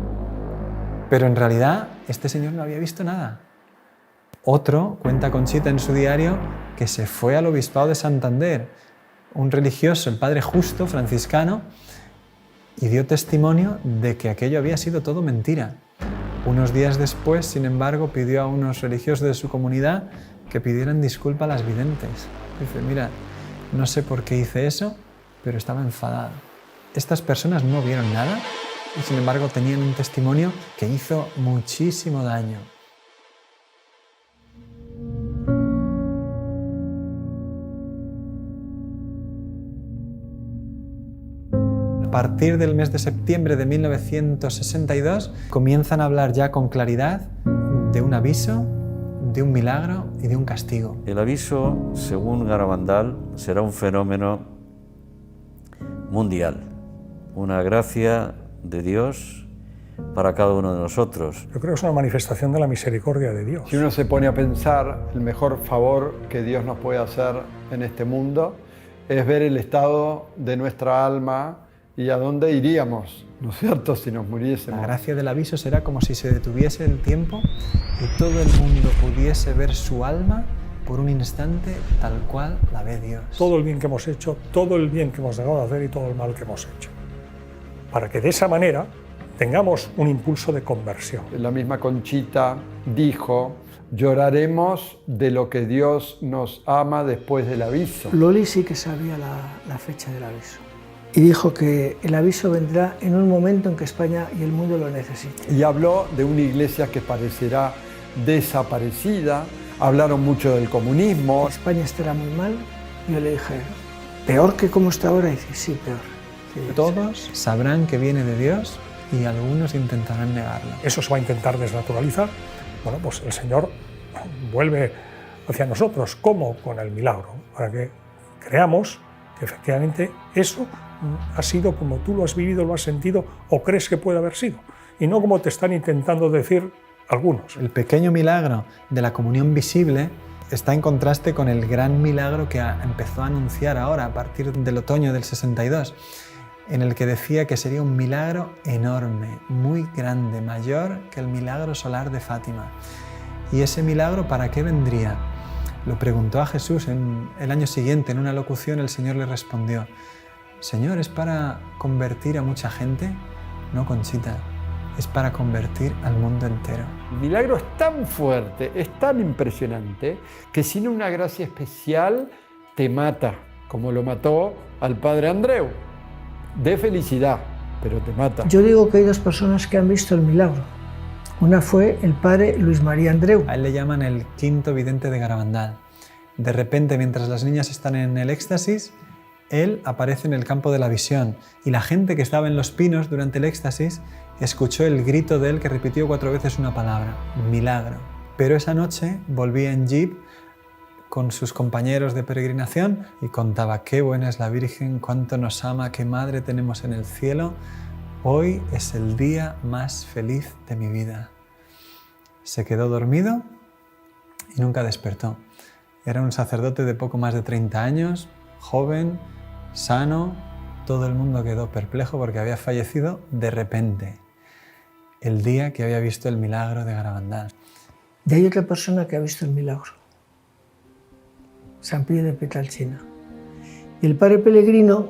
Speaker 3: Pero en realidad, este señor no había visto nada. Otro, cuenta Conchita en su diario, que se fue al obispado de Santander, un religioso, el padre Justo, franciscano, y dio testimonio de que aquello había sido todo mentira. Unos días después, sin embargo, pidió a unos religiosos de su comunidad que pidieran disculpa a las videntes. Dice, mira, no sé por qué hice eso, pero estaba enfadado. Estas personas no vieron nada y, sin embargo, tenían un testimonio que hizo muchísimo daño. A partir del mes de septiembre de 1962 comienzan a hablar ya con claridad de un aviso, de un milagro y de un castigo.
Speaker 11: El aviso, según Garabandal, será un fenómeno mundial, una gracia de Dios para cada uno de nosotros.
Speaker 4: Yo creo que es una manifestación de la misericordia de Dios.
Speaker 14: Si uno se pone a pensar, el mejor favor que Dios nos puede hacer en este mundo es ver el estado de nuestra alma y a dónde iríamos, ¿no es cierto?, si nos muriésemos.
Speaker 3: La gracia del aviso será como si se detuviese el tiempo y todo el mundo pudiese ver su alma por un instante tal cual la ve Dios.
Speaker 4: Todo el bien que hemos hecho, todo el bien que hemos dejado de hacer y todo el mal que hemos hecho. Para que de esa manera tengamos un impulso de conversión.
Speaker 14: La misma Conchita dijo, lloraremos de lo que Dios nos ama después del aviso.
Speaker 15: Loli sí que sabía la fecha del aviso. Y dijo que el aviso vendrá en un momento en que España y el mundo lo necesiten.
Speaker 14: Y habló de una iglesia que parecerá desaparecida. Hablaron mucho del comunismo.
Speaker 15: España estará muy mal. Yo le dije, ¿peor que como está ahora? Y dice, sí, peor.
Speaker 3: Todos sabrán que viene de Dios y algunos intentarán negarlo.
Speaker 4: Eso se va a intentar desnaturalizar. Bueno, pues el Señor vuelve hacia nosotros. ¿Cómo? Con el milagro. Para que creamos que efectivamente eso ha sido como tú lo has vivido, lo has sentido o crees que puede haber sido. Y no como te están intentando decir algunos.
Speaker 3: El pequeño milagro de la comunión visible está en contraste con el gran milagro que empezó a anunciar ahora, a partir del otoño del 62, en el que decía que sería un milagro enorme, muy grande, mayor que el milagro solar de Fátima. ¿Y ese milagro para qué vendría? Lo preguntó a Jesús el año siguiente, en una locución el Señor le respondió, Señor, ¿es para convertir a mucha gente? No, Conchita, es para convertir al mundo entero.
Speaker 14: El milagro es tan fuerte, es tan impresionante, que sin una gracia especial te mata, como lo mató al padre Andreu. De felicidad, pero te mata.
Speaker 15: Yo digo que hay dos personas que han visto el milagro. Una fue el padre Luis María Andreu.
Speaker 3: A él le llaman el quinto vidente de Garabandal. De repente, mientras las niñas están en el éxtasis, él aparece en el campo de la visión y la gente que estaba en los pinos durante el éxtasis escuchó el grito de él que repitió 4 veces una palabra, milagro. Pero esa noche volvía en jeep con sus compañeros de peregrinación y contaba qué buena es la Virgen, cuánto nos ama, qué madre tenemos en el cielo. Hoy es el día más feliz de mi vida. Se quedó dormido y nunca despertó. Era un sacerdote de poco más de 30 años, joven, sano. Todo el mundo quedó perplejo porque había fallecido de repente, el día que había visto el milagro de Garabandal.
Speaker 15: Y hay otra persona que ha visto el milagro, San Pío de Petalchina. Y el padre Pellegrino,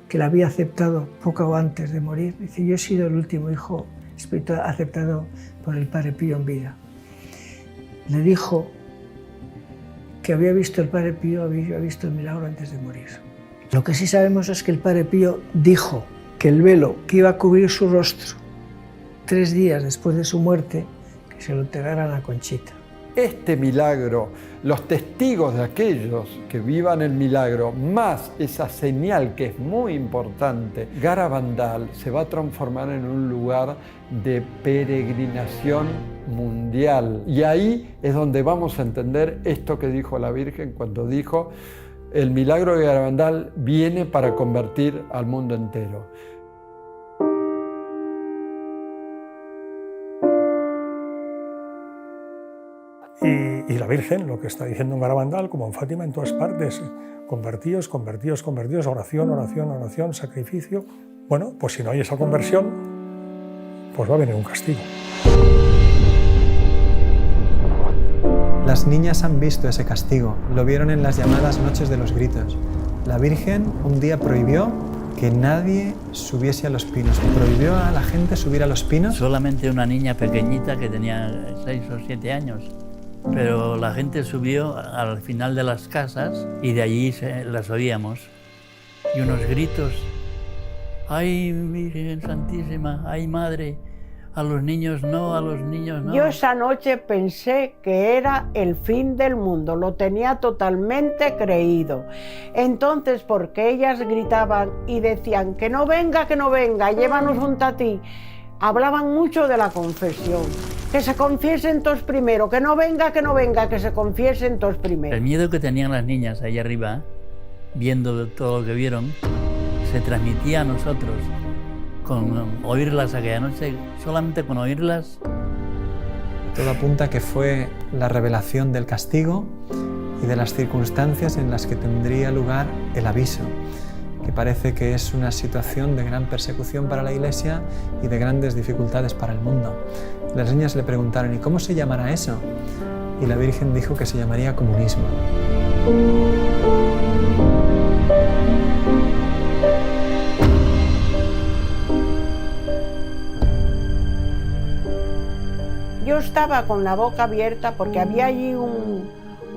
Speaker 15: que la había aceptado poco antes de morir, dice, yo he sido el último hijo espiritual aceptado por el padre Pío en vida. Le dijo que había visto el padre Pío, había visto el milagro antes de morir. Lo que sí sabemos es que el padre Pío dijo que el velo que iba a cubrir su rostro 3 días después de su muerte, que se lo entregaran a Conchita.
Speaker 14: Este milagro, los testigos de aquellos que vivan el milagro, más esa señal que es muy importante, Garabandal se va a transformar en un lugar de peregrinación mundial. Y ahí es donde vamos a entender esto que dijo la Virgen cuando dijo El milagro de Garabandal viene para convertir al mundo entero.
Speaker 4: Y la Virgen, lo que está diciendo en Garabandal, como en Fátima, en todas partes, convertíos, convertíos, convertíos, oración, oración, oración, sacrificio. Bueno, pues si no hay esa conversión, pues va a venir un castigo.
Speaker 3: Las niñas han visto ese castigo, lo vieron en las llamadas noches de los gritos. La Virgen un día prohibió que nadie subiese a los pinos, prohibió a la gente subir a los pinos.
Speaker 7: Solamente una niña pequeñita que tenía 6 o 7 años. Pero la gente subió al final de las casas y de allí las oíamos. Y unos gritos, ¡ay, Virgen Santísima! ¡Ay, Madre! A los niños no, a los niños no.
Speaker 9: Yo esa noche pensé que era el fin del mundo, lo tenía totalmente creído. Entonces, porque ellas gritaban y decían que no venga, llévanos junto a ti, hablaban mucho de la confesión. Que se confiesen todos primero, que no venga, que se confiesen todos primero.
Speaker 7: El miedo que tenían las niñas ahí arriba, viendo todo lo que vieron, se transmitía a nosotros. Con oírlas aquella noche, solamente con oírlas.
Speaker 3: Todo apunta que fue la revelación del castigo y de las circunstancias en las que tendría lugar el aviso, que parece que es una situación de gran persecución para la Iglesia y de grandes dificultades para el mundo. Las niñas le preguntaron, ¿y cómo se llamará eso? Y la Virgen dijo que se llamaría comunismo.
Speaker 9: Yo estaba con la boca abierta porque había allí un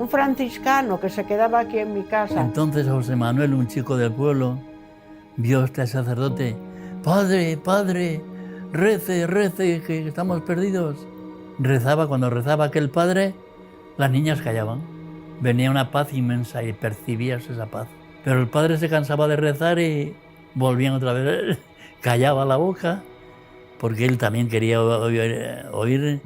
Speaker 9: franciscano que se quedaba aquí en mi casa.
Speaker 7: Entonces José Manuel, un chico del pueblo, vio a este sacerdote. ¡Padre, padre, rece, rece, que estamos perdidos! Rezaba, cuando rezaba aquel padre, las niñas callaban. Venía una paz inmensa y percibías esa paz. Pero el padre se cansaba de rezar y volvían otra vez. Callaba la boca, porque él también quería oír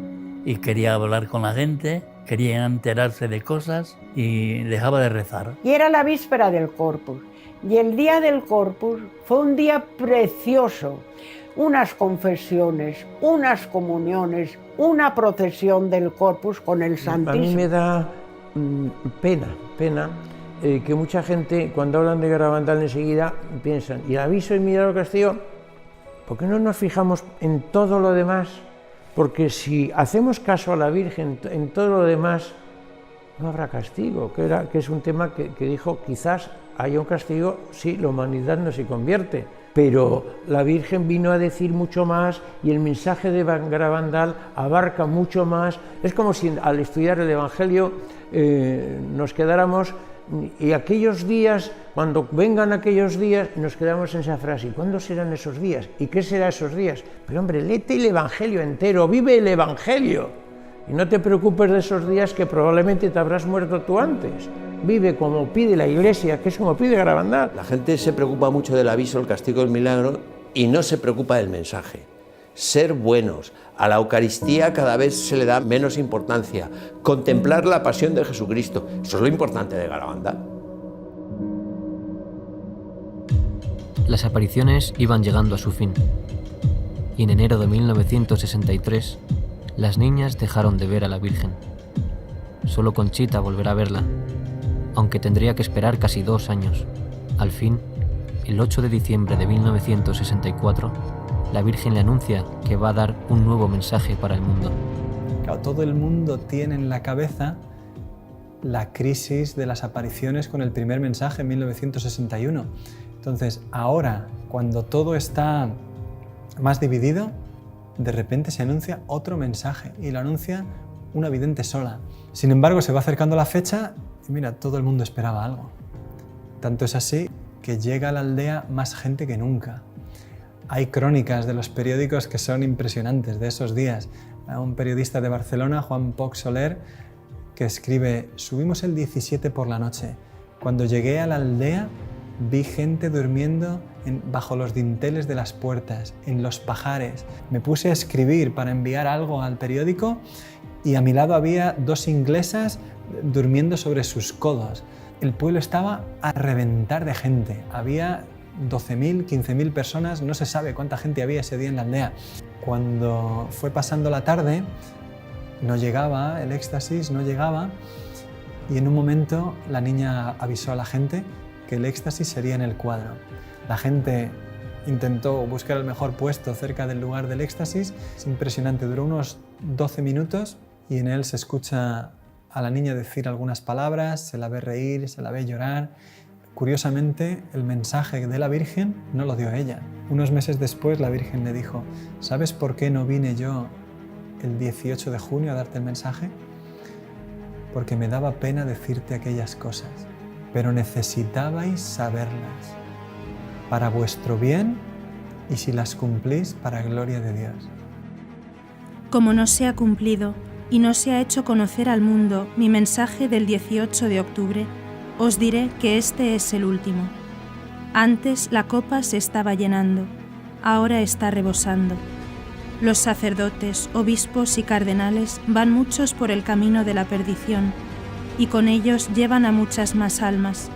Speaker 7: y quería hablar con la gente, quería enterarse de cosas y dejaba de rezar.
Speaker 9: Y era la víspera del Corpus. Y el día del Corpus fue un día precioso. Unas confesiones, unas comuniones, una procesión del Corpus con el Santísimo.
Speaker 5: A mí me da pena que mucha gente, cuando hablan de Garabandal enseguida, piensan, ¿y el aviso y milagro castigo? ¿Por qué no nos fijamos en todo lo demás? Porque si hacemos caso a la Virgen en todo lo demás, no habrá castigo, que es un tema que dijo, quizás haya un castigo si la humanidad no se convierte. Pero la Virgen vino a decir mucho más y el mensaje de Garabandal abarca mucho más. Es como si al estudiar el Evangelio nos quedáramos y aquellos días, cuando vengan aquellos días, nos quedamos en esa frase. ¿Y cuándo serán esos días? ¿Y qué serán esos días? Pero hombre, léete el Evangelio entero, vive el Evangelio. Y no te preocupes de esos días que probablemente te habrás muerto tú antes. Vive como pide la Iglesia, que es como pide Garabandal.
Speaker 6: La gente se preocupa mucho del aviso, el castigo, el milagro y no se preocupa del mensaje. Ser buenos. A la Eucaristía cada vez se le da menos importancia. Contemplar la pasión de Jesucristo. Eso es lo importante de Garabandal.
Speaker 2: Las apariciones iban llegando a su fin. Y en enero de 1963, las niñas dejaron de ver a la Virgen. Solo Conchita volverá a verla, aunque tendría que esperar casi 2 años. Al fin, el 8 de diciembre de 1964, la Virgen le anuncia que va a dar un nuevo mensaje para el mundo.
Speaker 3: Claro, todo el mundo tiene en la cabeza la crisis de las apariciones con el primer mensaje en 1961. Entonces, ahora, cuando todo está más dividido, de repente se anuncia otro mensaje y lo anuncia una vidente sola. Sin embargo, se va acercando la fecha y mira, todo el mundo esperaba algo. Tanto es así que llega a la aldea más gente que nunca. Hay crónicas de los periódicos que son impresionantes de esos días. Un periodista de Barcelona, Juan Poch Soler, que escribe: subimos el 17 por la noche. Cuando llegué a la aldea vi gente durmiendo bajo los dinteles de las puertas, en los pajares. Me puse a escribir para enviar algo al periódico y a mi lado había 2 inglesas durmiendo sobre sus codos. el pueblo estaba a reventar de gente. Había 12.000, 15.000 personas, no se sabe cuánta gente había ese día en la aldea. Cuando fue pasando la tarde, no llegaba el éxtasis, no llegaba, y en un momento la niña avisó a la gente que el éxtasis sería en el cuadro. La gente intentó buscar el mejor puesto cerca del lugar del éxtasis. Es impresionante, duró unos 12 minutos y en él se escucha a la niña decir algunas palabras, se la ve reír, se la ve llorar. Curiosamente, el mensaje de la Virgen no lo dio ella. Unos meses después la Virgen le dijo: ¿sabes por qué no vine yo el 18 de junio a darte el mensaje? Porque me daba pena decirte aquellas cosas, pero necesitabais saberlas para vuestro bien y si las cumplís para gloria de Dios.
Speaker 16: Como no se ha cumplido y no se ha hecho conocer al mundo mi mensaje del 18 de octubre, os diré que este es el último. Antes la copa se estaba llenando, ahora está rebosando. Los sacerdotes, obispos y cardenales van muchos por el camino de la perdición, y con ellos llevan a muchas más almas.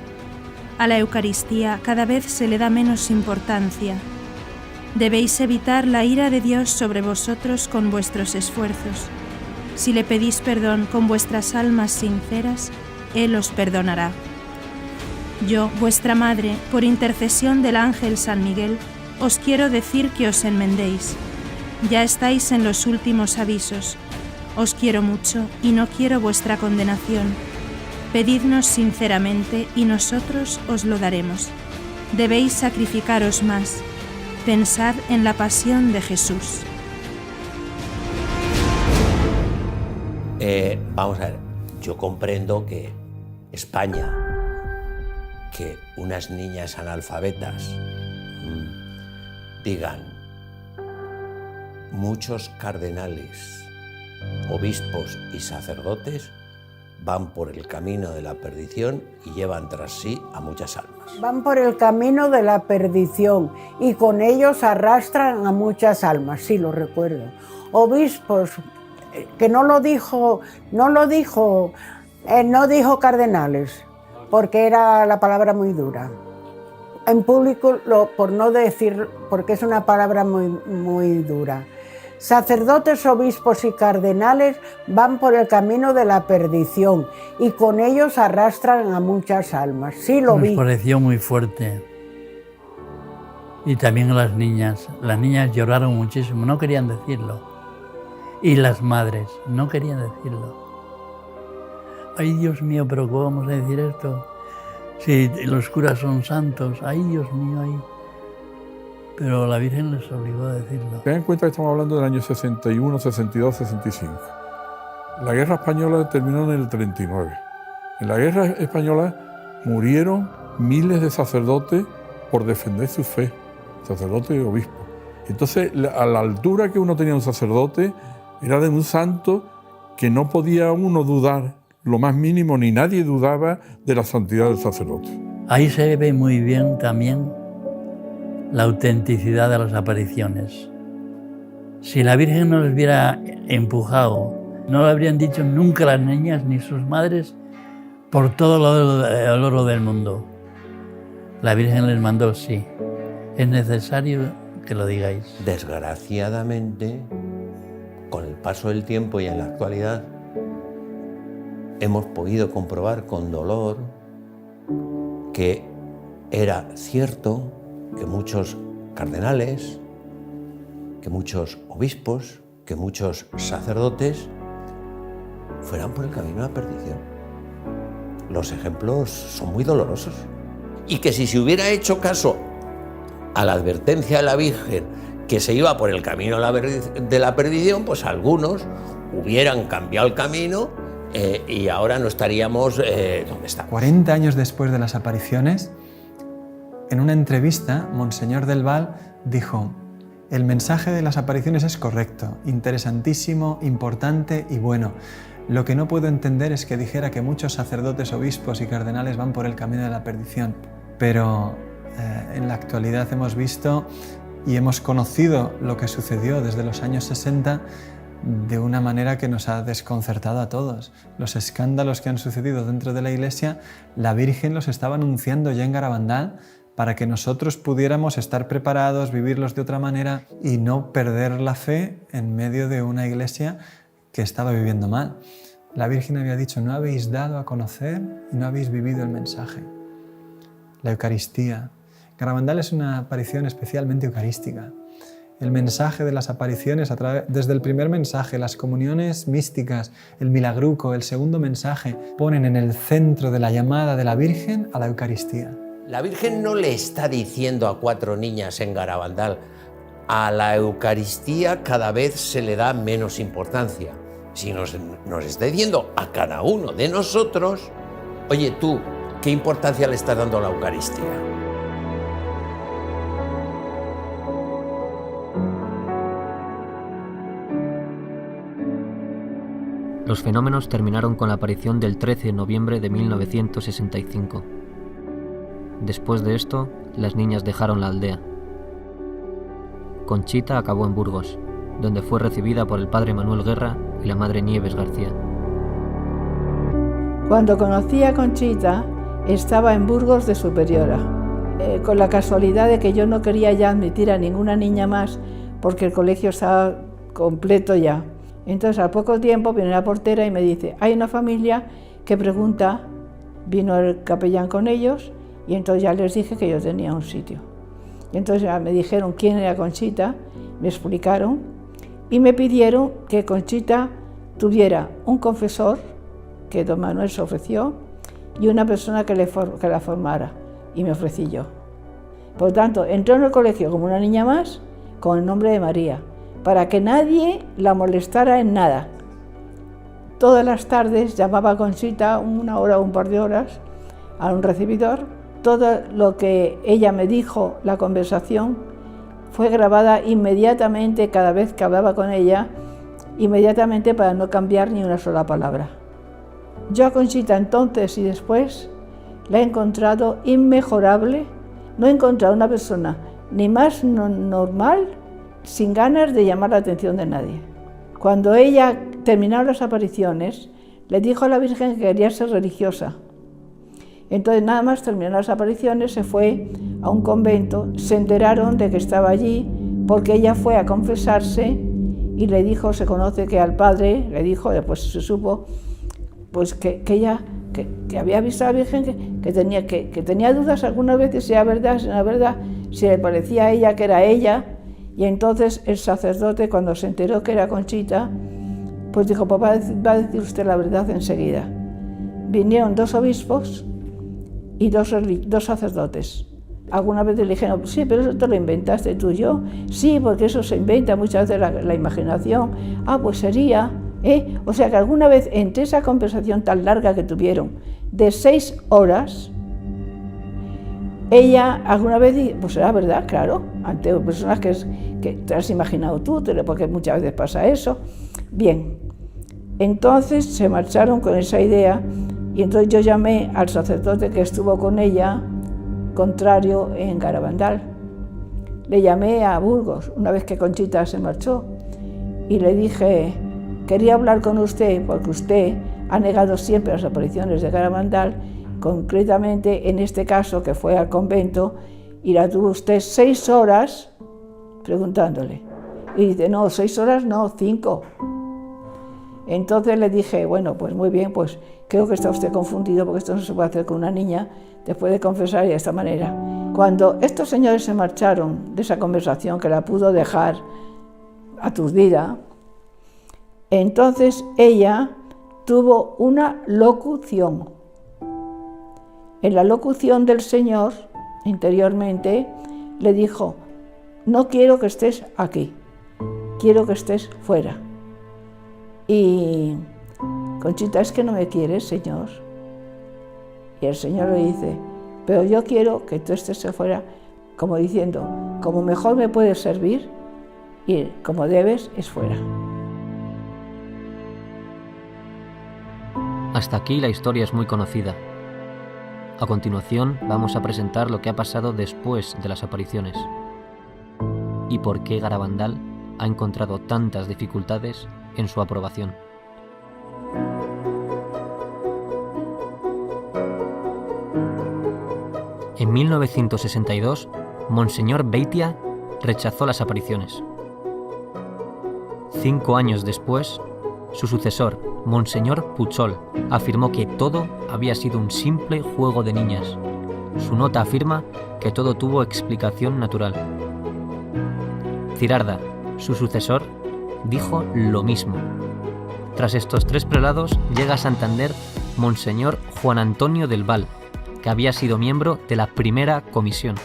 Speaker 16: A la Eucaristía cada vez se le da menos importancia. Debéis evitar la ira de Dios sobre vosotros con vuestros esfuerzos. Si le pedís perdón con vuestras almas sinceras, Él os perdonará. Yo, vuestra madre, por intercesión del ángel San Miguel, os quiero decir que os enmendéis. Ya estáis en los últimos avisos. Os quiero mucho y no quiero vuestra condenación. Pedidnos sinceramente y nosotros os lo daremos. Debéis sacrificaros más. Pensad en la pasión de Jesús.
Speaker 6: Vamos a ver, yo comprendo que España, que unas niñas analfabetas digan muchos cardenales, obispos y sacerdotes van por el camino de la perdición y llevan tras sí a muchas almas.
Speaker 9: Van por el camino de la perdición y con ellos arrastran a muchas almas, sí, lo recuerdo. Obispos, que no dijo cardenales, porque era la palabra muy dura. En público, por no decir, porque es una palabra muy dura. Sacerdotes, obispos y cardenales van por el camino de la perdición y con ellos arrastran a muchas almas. Sí, lo vi.
Speaker 7: Nos pareció muy fuerte. Y también las niñas lloraron muchísimo, no querían decirlo. Y las madres no querían decirlo. Ay, Dios mío, pero ¿cómo vamos a decir esto? Si los curas son santos, ay, Dios mío, ay. Pero la Virgen les obligó a decirlo.
Speaker 12: Ten en cuenta que estamos hablando del año 61, 62, 65. La guerra española terminó en el 39. En la guerra española murieron miles de sacerdotes por defender su fe, sacerdotes y obispos. Entonces, a la altura que uno tenía un sacerdote, era de un santo que no podía uno dudar lo más mínimo, ni nadie dudaba de la santidad del sacerdote.
Speaker 7: Ahí se ve muy bien también la autenticidad de las apariciones. Si la Virgen no les hubiera empujado, no lo habrían dicho nunca las niñas ni sus madres por todo el oro del mundo. La Virgen les mandó, sí, es necesario que lo digáis.
Speaker 6: Desgraciadamente, con el paso del tiempo y en la actualidad, hemos podido comprobar con dolor que era cierto que muchos cardenales, que muchos obispos, que muchos sacerdotes fueran por el camino de la perdición. Los ejemplos son muy dolorosos. Y que si se hubiera hecho caso a la advertencia de la Virgen que se iba por el camino de la perdición, pues algunos hubieran cambiado el camino y ahora no estaríamos donde estamos.
Speaker 3: 40 años después de las apariciones, en una entrevista, Monseñor del Val dijo: el mensaje de las apariciones es correcto, interesantísimo, importante y bueno. Lo que no puedo entender es que dijera que muchos sacerdotes, obispos y cardenales van por el camino de la perdición. Pero en la actualidad hemos visto y hemos conocido lo que sucedió desde los años 60 de una manera que nos ha desconcertado a todos. Los escándalos que han sucedido dentro de la Iglesia, la Virgen los estaba anunciando ya en Garabandal para que nosotros pudiéramos estar preparados, vivirlos de otra manera y no perder la fe en medio de una Iglesia que estaba viviendo mal. La Virgen había dicho: no habéis dado a conocer y no habéis vivido el mensaje. La Eucaristía. Garabandal es una aparición especialmente eucarística. El mensaje de las apariciones, desde el primer mensaje, las comuniones místicas, el milagruco, el segundo mensaje, ponen en el centro de la llamada de la Virgen a la Eucaristía.
Speaker 6: La Virgen no le está diciendo a 4 niñas en Garabandal: a la Eucaristía cada vez se le da menos importancia, sino nos está diciendo a cada uno de nosotros: oye, tú, ¿qué importancia le estás dando a la Eucaristía?
Speaker 2: Los fenómenos terminaron con la aparición del 13 de noviembre de 1965. Después de esto, las niñas dejaron la aldea. Conchita acabó en Burgos, donde fue recibida por el padre Manuel Guerra y la madre Nieves García.
Speaker 17: Cuando conocí a Conchita, estaba en Burgos de superiora, con la casualidad de que yo no quería ya admitir a ninguna niña más porque el colegio estaba completo ya. Entonces, al poco tiempo viene la portera y me dice: hay una familia que pregunta. Vino el capellán con ellos y entonces ya les dije que yo tenía un sitio. Y entonces ya me dijeron quién era Conchita, me explicaron y me pidieron que Conchita tuviera un confesor, que don Manuel se ofreció, y una persona que la formara, y me ofrecí yo. Por lo tanto, entró en el colegio como una niña más, con el nombre de María, para que nadie la molestara en nada. Todas las tardes llamaba a Conchita, 1 hora o un par de horas, a un recibidor. Todo lo que ella me dijo, la conversación, fue grabada inmediatamente cada vez que hablaba con ella, inmediatamente para no cambiar ni una sola palabra. Yo a Conchita entonces y después la he encontrado inmejorable. No he encontrado una persona ni más normal, sin ganas de llamar la atención de nadie. Cuando ella terminó las apariciones, le dijo a la Virgen que quería ser religiosa. Entonces, nada más terminó las apariciones, se fue a un convento, se enteraron de que estaba allí, porque ella fue a confesarse y le dijo, se conoce que al padre, le dijo, después se supo, pues que ella que había visto a la Virgen, que tenía dudas algunas veces si era verdad, si no era verdad, si le parecía a ella que era ella. Y entonces el sacerdote, cuando se enteró que era Conchita, pues dijo: papá, va a decir usted la verdad enseguida. Vinieron 2 obispos y 2 sacerdotes. Algunas veces le dijeron: sí, pero eso te lo inventaste tú y yo. Sí, porque eso se inventa muchas veces la imaginación. Ah, pues sería, O sea que alguna vez, entre esa conversación tan larga que tuvieron, de 6 horas, ella alguna vez dijo: pues era verdad, claro, ante personas que te has imaginado tú, porque muchas veces pasa eso. Bien, entonces se marcharon con esa idea y entonces yo llamé al sacerdote que estuvo con ella, contrario, en Garabandal. Le llamé a Burgos, una vez que Conchita se marchó, y le dije: quería hablar con usted porque usted ha negado siempre las apariciones de Garabandal, concretamente en este caso que fue al convento, y la tuvo usted 6 horas preguntándole. Y dice: no, 6 horas no, 5. Entonces le dije: bueno, pues muy bien, pues creo que está usted confundido porque esto no se puede hacer con una niña después de confesar y de esta manera. Cuando estos señores se marcharon de esa conversación, que la pudo dejar aturdida, entonces ella tuvo una locución. En la locución del Señor, interiormente, le dijo: no quiero que estés aquí, quiero que estés fuera. Y Conchita: es que no me quieres, Señor. Y el Señor le dice: pero yo quiero que tú estés fuera, como diciendo, como mejor me puedes servir y como debes es fuera.
Speaker 2: Hasta aquí la historia es muy conocida. A continuación vamos a presentar lo que ha pasado después de las apariciones y por qué Garabandal ha encontrado tantas dificultades en su aprobación. En 1962, Monseñor Beitia rechazó las apariciones. 5 años después, su sucesor, Monseñor Puchol, afirmó que todo había sido un simple juego de niñas. Su nota afirma que todo tuvo explicación natural. Cirarda, su sucesor, dijo lo mismo. Tras estos 3 prelados, llega a Santander Monseñor Juan Antonio del Val, que había sido miembro de la primera comisión.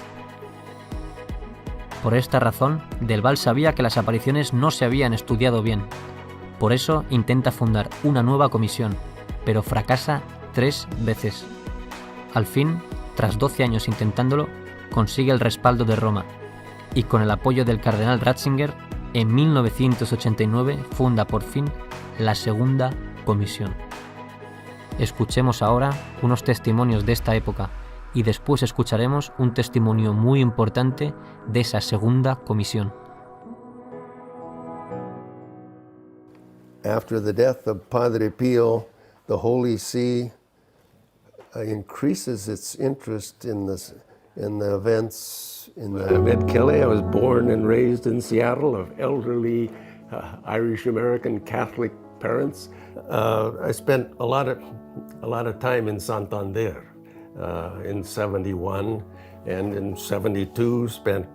Speaker 2: Por esta razón, Del Val sabía que las apariciones no se habían estudiado bien. Por eso intenta fundar una nueva comisión, pero fracasa 3 veces. Al fin, tras 12 años intentándolo, consigue el respaldo de Roma y con el apoyo del cardenal Ratzinger, en 1989 funda por fin la segunda comisión. Escuchemos ahora unos testimonios de esta época y después escucharemos un testimonio muy importante de esa segunda comisión.
Speaker 18: After the death of Padre Pio, the Holy See increases its interest in the events in the Ed Kelly. I was born and raised in Seattle of elderly Irish-American Catholic parents. I spent a lot of time in Santander in 71, and in 72 spent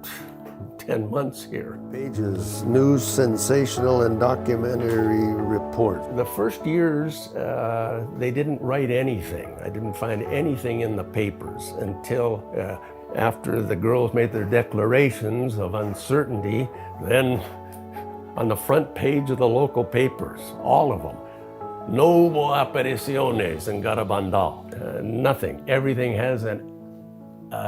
Speaker 18: 10 months here. Pages, news, sensational, and documentary report. The first years, they didn't write anything. I didn't find anything in the papers until after the girls made their declarations of uncertainty. Then on the front page of the local papers, all of them, no hubo apariciones in Garabandal. Nothing. Everything has a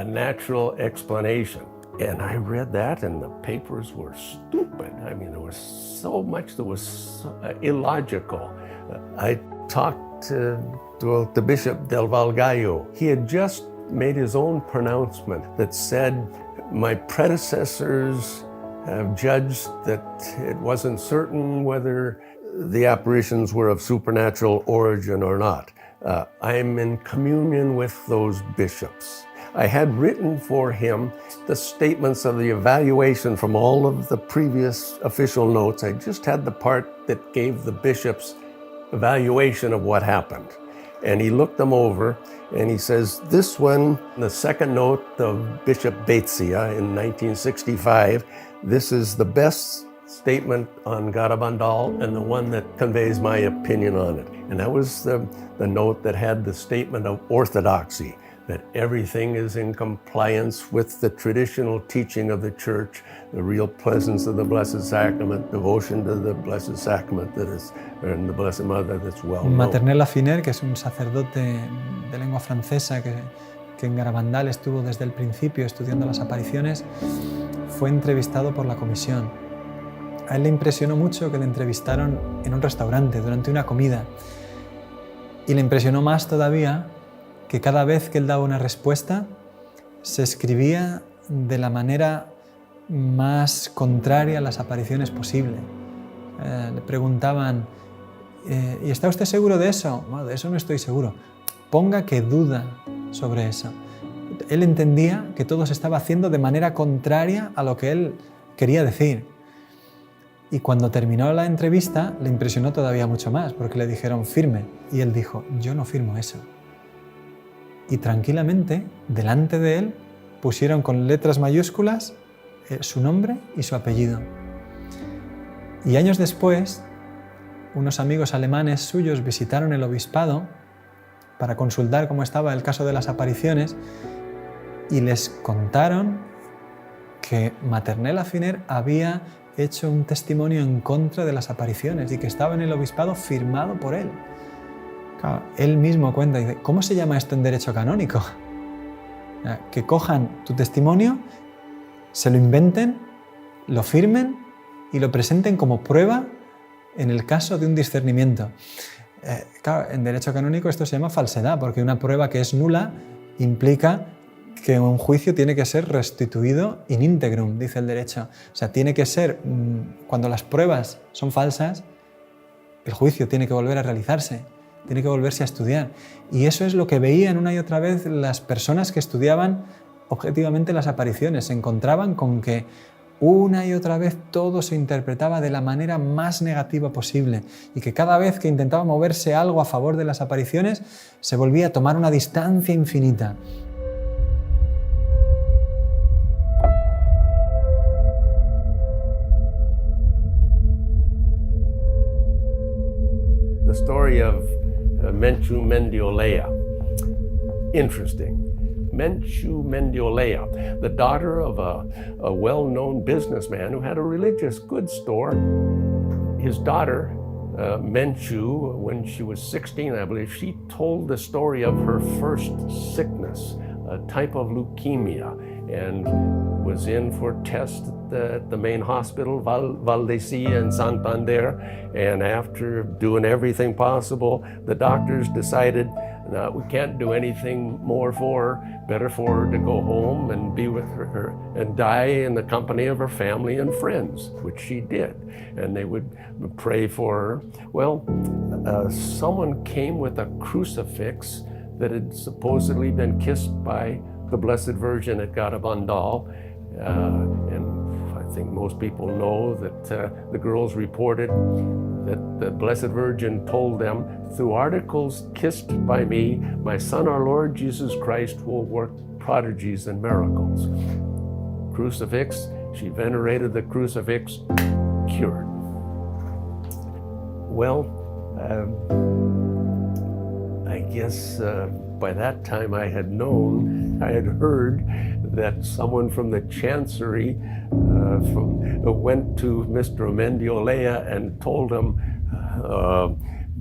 Speaker 18: natural explanation. And I read that, and the papers were stupid. I mean, there was so much that was illogical. I talked to the Bishop del Val Gallo. He had just made his own pronouncement that said, my predecessors have judged that it wasn't certain whether the apparitions were of supernatural origin or not. I'm in communion with those bishops. I had written for him the statements of the evaluation from all of the previous official notes. I just had the part that gave the bishop's evaluation of what happened. And he looked them over and he says, this one, the second note of Bishop Baetzia in 1965, this is the best statement on Garabandal and the one that conveys my opinion on it. And that was the note that had the statement of orthodoxy, that everything is in compliance with the traditional teaching of the Church, the real presence of the Blessed Sacrament, devotion to the Blessed Sacrament that is, and the Blessed Mother that's well known.
Speaker 3: Maternel Afiner, que es un sacerdote de lengua francesa que en Garabandal estuvo desde el principio estudiando las apariciones, fue entrevistado por la comisión. A él le impresionó mucho que le entrevistaron en un restaurante durante una comida. Y le impresionó más todavía que cada vez que él daba una respuesta se escribía de la manera más contraria a las apariciones posible. Le preguntaban, ¿y está usted seguro de eso? Bueno, de eso no estoy seguro. Ponga que duda sobre eso. Él entendía que todo se estaba haciendo de manera contraria a lo que él quería decir. Y cuando terminó la entrevista le impresionó todavía mucho más, porque le dijeron firme. Y él dijo, yo no firmo eso. Y tranquilamente, delante de él, pusieron con letras mayúsculas su nombre y su apellido. Y años después, unos amigos alemanes suyos visitaron el obispado para consultar cómo estaba el caso de las apariciones y les contaron que Maternel Afiner había hecho un testimonio en contra de las apariciones y que estaba en el obispado firmado por él. Claro, él mismo cuenta y dice, ¿cómo se llama esto en derecho canónico? Que cojan tu testimonio, se lo inventen, lo firmen y lo presenten como prueba en el caso de un discernimiento. Claro, en derecho canónico esto se llama falsedad, porque una prueba que es nula implica que un juicio tiene que ser restituido in integrum, dice el derecho. O sea, tiene que ser, cuando las pruebas son falsas, el juicio tiene que volver a realizarse, tiene que volverse a estudiar. Y eso es lo que veían una y otra vez las personas que estudiaban objetivamente las apariciones. Se encontraban con que una y otra vez todo se interpretaba de la manera más negativa posible y que cada vez que intentaba moverse algo a favor de las apariciones se volvía a tomar una distancia infinita.
Speaker 18: The story of Menchu Mendiolea. Interesting. Menchu Mendiolea, the daughter of a well-known businessman who had a religious goods store. His daughter, Menchu, when she was 16, I believe, she told the story of her first sickness, a type of leukemia, and was in for tests at the main hospital, Valdecilla in Santander, and after doing everything possible, the doctors decided, no, we can't do anything more for her, better for her to go home and be with her and die in the company of her family and friends, which she did. And they would pray for her. Well, someone came with a crucifix that had supposedly been kissed by the Blessed Virgin at Garabandal, and I think most people know that the girls reported that the Blessed Virgin told them, through articles kissed by me, my Son, our Lord Jesus Christ, will work prodigies and miracles. Crucifix, she venerated the crucifix, cured. Well, I guess by that time I had heard that someone from the Chancery went to Mr. Mendiolea and told him,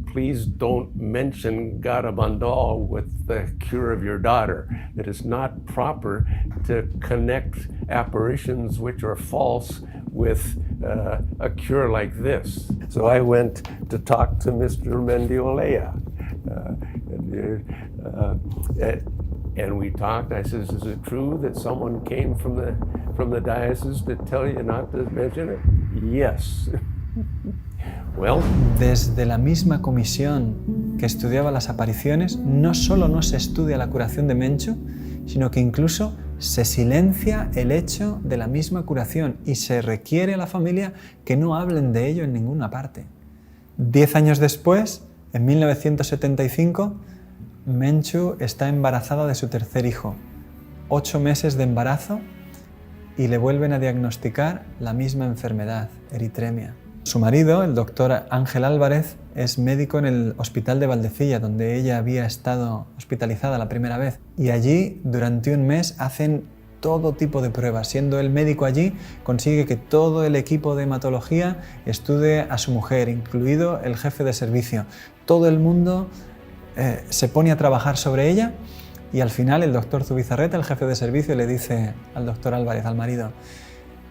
Speaker 18: please don't mention Garabandal with the cure of your daughter. It is not proper to connect apparitions which are false with a cure like this. So I went to talk to Mr. Mendiolea. And we talked. I says, is it true that someone came from the diocese to tell you not to mention it? Yes. Well.
Speaker 3: Desde la misma comisión que estudiaba las apariciones, no solo no se estudia la curación de Menchu, sino que incluso se silencia el hecho de la misma curación y se requiere a la familia que no hablen de ello en ninguna parte. 10 años después, en 1975, Menchu está embarazada de su tercer hijo, 8 meses de embarazo, y le vuelven a diagnosticar la misma enfermedad, eritremia. Su marido, el doctor Ángel Álvarez, es médico en el hospital de Valdecilla, donde ella había estado hospitalizada la primera vez. Y allí, durante un mes, hacen todo tipo de pruebas. Siendo él médico allí, consigue que todo el equipo de hematología estudie a su mujer, incluido el jefe de servicio. Todo el mundo se pone a trabajar sobre ella y al final el doctor Zubizarreta, el jefe de servicio, le dice al doctor Álvarez, al marido,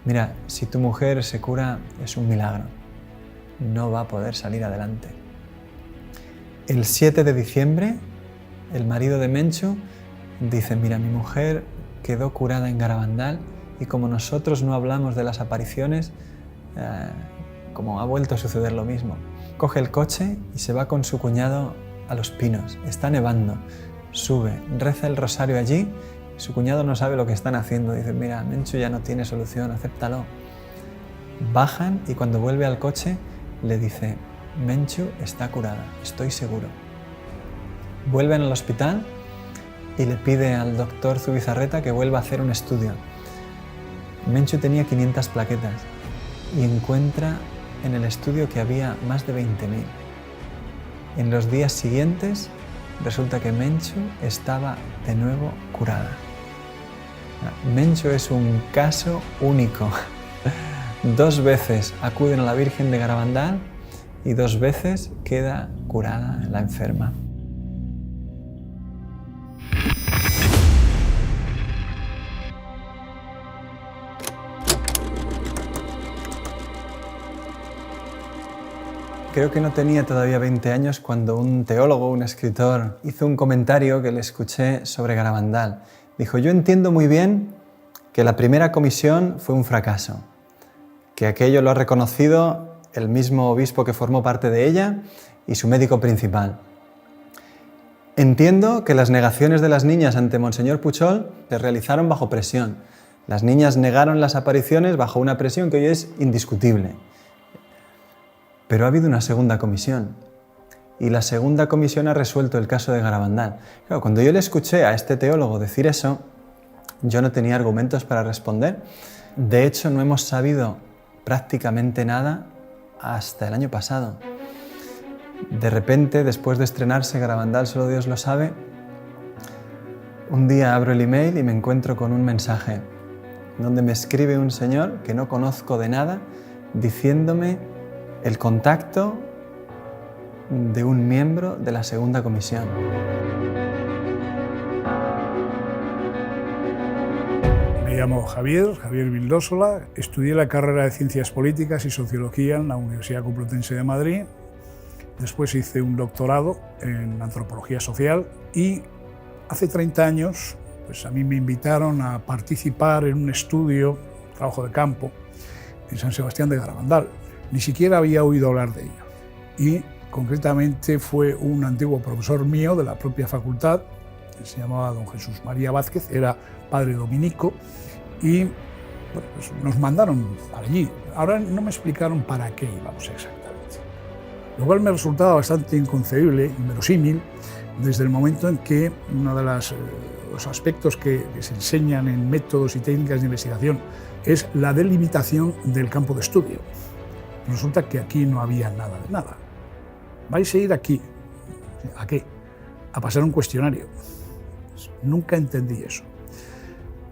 Speaker 3: mira, si tu mujer se cura es un milagro, no va a poder salir adelante. El 7 de diciembre, el marido de Menchu dice, mira, mi mujer quedó curada en Garabandal y como nosotros no hablamos de las apariciones, como ha vuelto a suceder lo mismo. Coge el coche y se va con su cuñado a Los Pinos. Está nevando, sube, reza el rosario allí. Su cuñado no sabe lo que están haciendo. Dice, mira, Menchu ya no tiene solución, acéptalo. Bajan y cuando vuelve al coche le dice, Menchu está curada, estoy seguro. Vuelven al hospital y le pide al doctor Zubizarreta que vuelva a hacer un estudio. Menchu tenía 500 plaquetas y encuentra en el estudio que había más de 20.000. En los días siguientes resulta que Menchu estaba de nuevo curada. Menchu es un caso único. 2 veces acuden a la Virgen de Garabandal y 2 veces queda curada la enferma. Creo que no tenía todavía 20 años cuando un teólogo, un escritor, hizo un comentario que le escuché sobre Garabandal. Dijo, yo entiendo muy bien que la primera comisión fue un fracaso, que aquello lo ha reconocido el mismo obispo que formó parte de ella y su médico principal. Entiendo que las negaciones de las niñas ante Monseñor Puchol se realizaron bajo presión. Las niñas negaron las apariciones bajo una presión que hoy es indiscutible. Pero ha habido una segunda comisión. Y la segunda comisión ha resuelto el caso de Garabandal. Claro, cuando yo le escuché a este teólogo decir eso, yo no tenía argumentos para responder. De hecho, no hemos sabido prácticamente nada hasta el año pasado. De repente, después de estrenarse Garabandal, solo Dios lo sabe, un día abro el email y me encuentro con un mensaje donde me escribe un señor que no conozco de nada, diciéndome el contacto de un miembro de la segunda comisión.
Speaker 19: Me llamo Javier Vildósola, estudié la carrera de Ciencias Políticas y Sociología en la Universidad Complutense de Madrid. Después hice un doctorado en Antropología Social y hace 30 años pues a mí me invitaron a participar en un estudio, trabajo de campo, en San Sebastián de Garabandal. Ni siquiera había oído hablar de ello. Y concretamente fue un antiguo profesor mío de la propia facultad, que se llamaba don Jesús María Vázquez, era padre dominico, y bueno, pues nos mandaron para allí. Ahora no me explicaron para qué íbamos exactamente, lo cual me resultaba bastante inconcebible, inverosímil, desde el momento en que uno de los aspectos que se enseñan en métodos y técnicas de investigación es la delimitación del campo de estudio. Resulta que aquí no había nada de nada. Vais a ir aquí. ¿A qué? A pasar un cuestionario. Nunca entendí eso.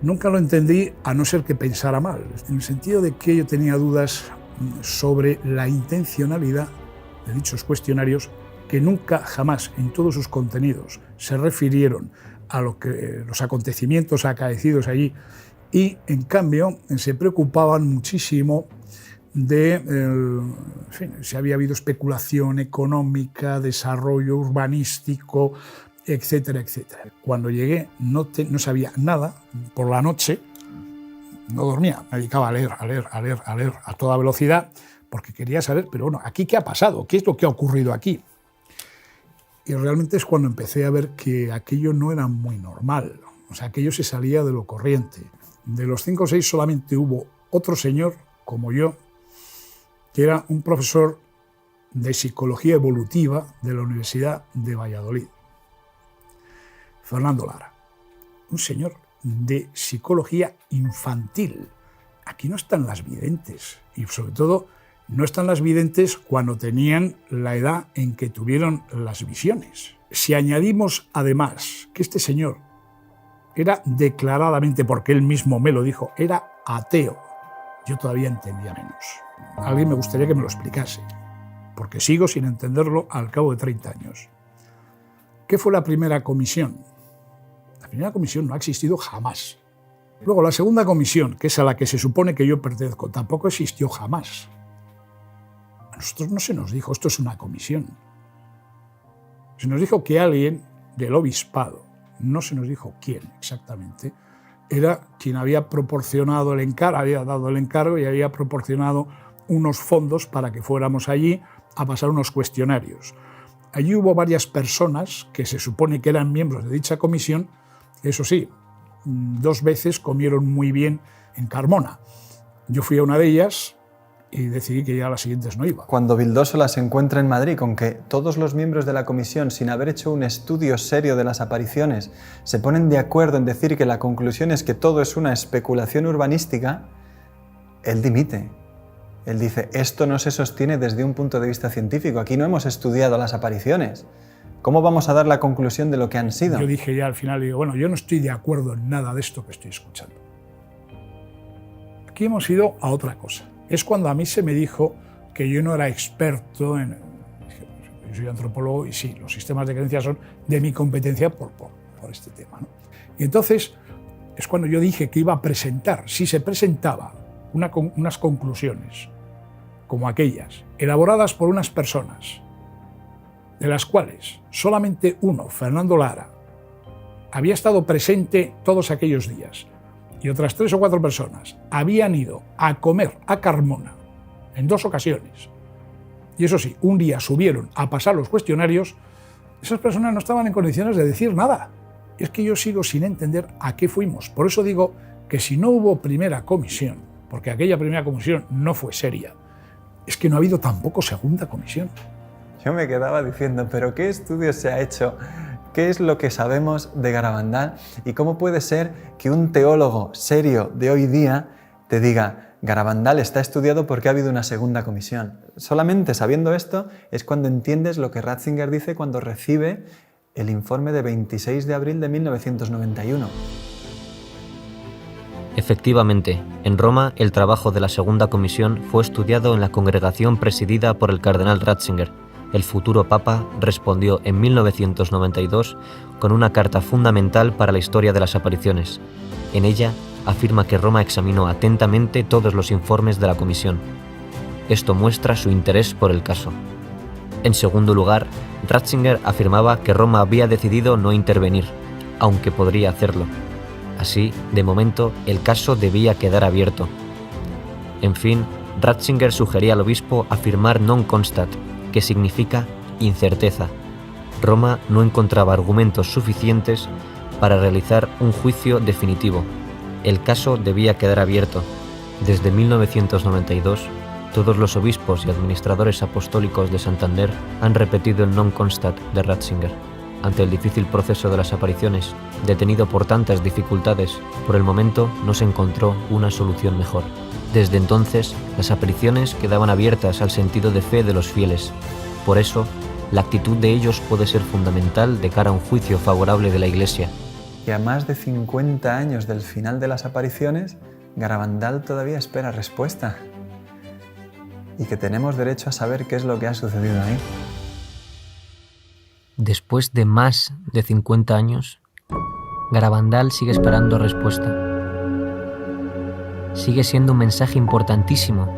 Speaker 19: Nunca lo entendí, a no ser que pensara mal, en el sentido de que yo tenía dudas sobre la intencionalidad de dichos cuestionarios, que nunca, jamás, en todos sus contenidos, se refirieron a los acontecimientos acaecidos allí, y, en cambio, se preocupaban muchísimo de si había habido especulación económica, desarrollo urbanístico, etcétera, etcétera. Cuando llegué no sabía nada. Por la noche no dormía, me dedicaba a leer a toda velocidad, porque quería saber, pero bueno, ¿aquí qué ha pasado? ¿Qué es lo que ha ocurrido aquí? Y realmente es cuando empecé a ver que aquello no era muy normal, o sea, aquello se salía de lo corriente. De los 5 o 6 solamente hubo otro señor, como yo, que era un profesor de psicología evolutiva de la Universidad de Valladolid, Fernando Lara, un señor de psicología infantil. Aquí no están las videntes, y sobre todo no están las videntes cuando tenían la edad en que tuvieron las visiones. Si añadimos además que este señor era declaradamente, porque él mismo me lo dijo, era ateo, yo todavía entendía menos. Alguien me gustaría que me lo explicase, porque sigo sin entenderlo al cabo de 30 años. ¿Qué fue la primera comisión? La primera comisión no ha existido jamás. Luego, la segunda comisión, que es a la que se supone que yo pertenezco, tampoco existió jamás. A nosotros no se nos dijo, esto es una comisión. Se nos dijo que alguien del obispado, no se nos dijo quién exactamente, era quien había proporcionado el encargo, había dado el encargo y había proporcionado unos fondos para que fuéramos allí a pasar unos cuestionarios. Allí hubo varias personas que se supone que eran miembros de dicha comisión, eso sí, 2 veces comieron muy bien en Carmona. Yo fui a una de ellas y decidí que ya a las siguientes no iba.
Speaker 3: Cuando Vildósola se encuentra en Madrid con que todos los miembros de la comisión, sin haber hecho un estudio serio de las apariciones, se ponen de acuerdo en decir que la conclusión es que todo es una especulación urbanística, él dimite. Él dice, esto no se sostiene desde un punto de vista científico, aquí no hemos estudiado las apariciones. ¿Cómo vamos a dar la conclusión de lo que han sido?
Speaker 19: Yo dije ya al final, digo, bueno, yo no estoy de acuerdo en nada de esto que estoy escuchando. Aquí hemos ido a otra cosa. Es cuando a mí se me dijo que yo no era experto en... Yo soy antropólogo y sí, los sistemas de creencias son de mi competencia por este tema, ¿no? Y entonces es cuando yo dije que iba a presentar, si se presentaba unas conclusiones como aquellas, elaboradas por unas personas, de las cuales solamente uno, Fernando Lara, había estado presente todos aquellos días, y otras 3 o 4 personas habían ido a comer a Carmona en 2 ocasiones y eso sí, un día subieron a pasar los cuestionarios, esas personas no estaban en condiciones de decir nada. Y es que yo sigo sin entender a qué fuimos. Por eso digo que si no hubo primera comisión, porque aquella primera comisión no fue seria, es que no ha habido tampoco segunda comisión.
Speaker 3: Yo me quedaba diciendo, ¿pero qué estudio se ha hecho? ¿Qué es lo que sabemos de Garabandal? ¿Y cómo puede ser que un teólogo serio de hoy día te diga, Garabandal está estudiado porque ha habido una segunda comisión? Solamente sabiendo esto es cuando entiendes lo que Ratzinger dice cuando recibe el informe de 26 de abril de 1991.
Speaker 2: Efectivamente, en Roma el trabajo de la segunda comisión fue estudiado en la congregación presidida por el cardenal Ratzinger. El futuro papa respondió en 1992 con una carta fundamental para la historia de las apariciones. En ella afirma que Roma examinó atentamente todos los informes de la comisión. Esto muestra su interés por el caso. En segundo lugar, Ratzinger afirmaba que Roma había decidido no intervenir, aunque podría hacerlo. Así, de momento, el caso debía quedar abierto. En fin, Ratzinger sugería al obispo afirmar non constat, que significa incerteza. Roma no encontraba argumentos suficientes para realizar un juicio definitivo. El caso debía quedar abierto. Desde 1992, todos los obispos y administradores apostólicos de Santander han repetido el non constat de Ratzinger. Ante el difícil proceso de las apariciones, detenido por tantas dificultades, por el momento no se encontró una solución mejor. Desde entonces, las apariciones quedaban abiertas al sentido de fe de los fieles. Por eso, la actitud de ellos puede ser fundamental de cara a un juicio favorable de la Iglesia.
Speaker 3: Y a más de 50 años del final de las apariciones, Garabandal todavía espera respuesta. Y que tenemos derecho a saber qué es lo que ha sucedido ahí.
Speaker 2: Después de más de 50 años, Garabandal sigue esperando respuesta. Sigue siendo un mensaje importantísimo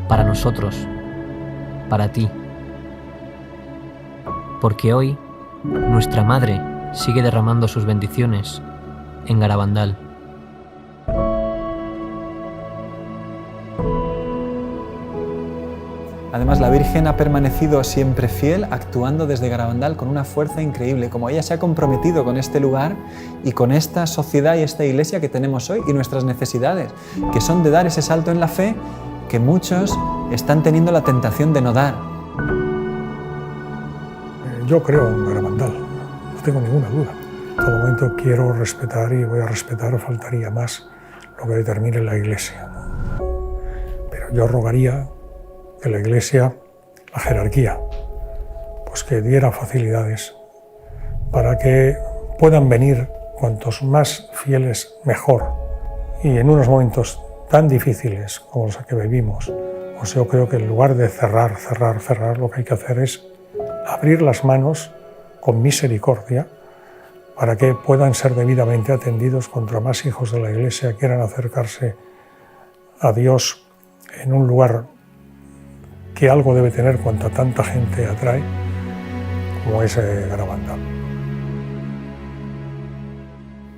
Speaker 2: para nosotros, para ti. Porque hoy, nuestra Madre sigue derramando sus bendiciones en Garabandal.
Speaker 3: Además, la Virgen ha permanecido siempre fiel, actuando desde Garabandal con una fuerza increíble, como ella se ha comprometido con este lugar y con esta sociedad y esta iglesia que tenemos hoy y nuestras necesidades, que son de dar ese salto en la fe que muchos están teniendo la tentación de no dar.
Speaker 4: Yo creo en Garabandal, no tengo ninguna duda. En todo momento quiero respetar y voy a respetar, faltaría más, lo que determine la Iglesia. Pero yo rogaría que la Iglesia, la jerarquía, pues que diera facilidades para que puedan venir cuantos más fieles mejor. Y en unos momentos tan difíciles como los que vivimos, pues yo creo que en lugar de cerrar, lo que hay que hacer es abrir las manos con misericordia para que puedan ser debidamente atendidos contra más hijos de la Iglesia quieran acercarse a Dios en un lugar que algo debe tener cuanta tanta gente atrae, como es Garabandal.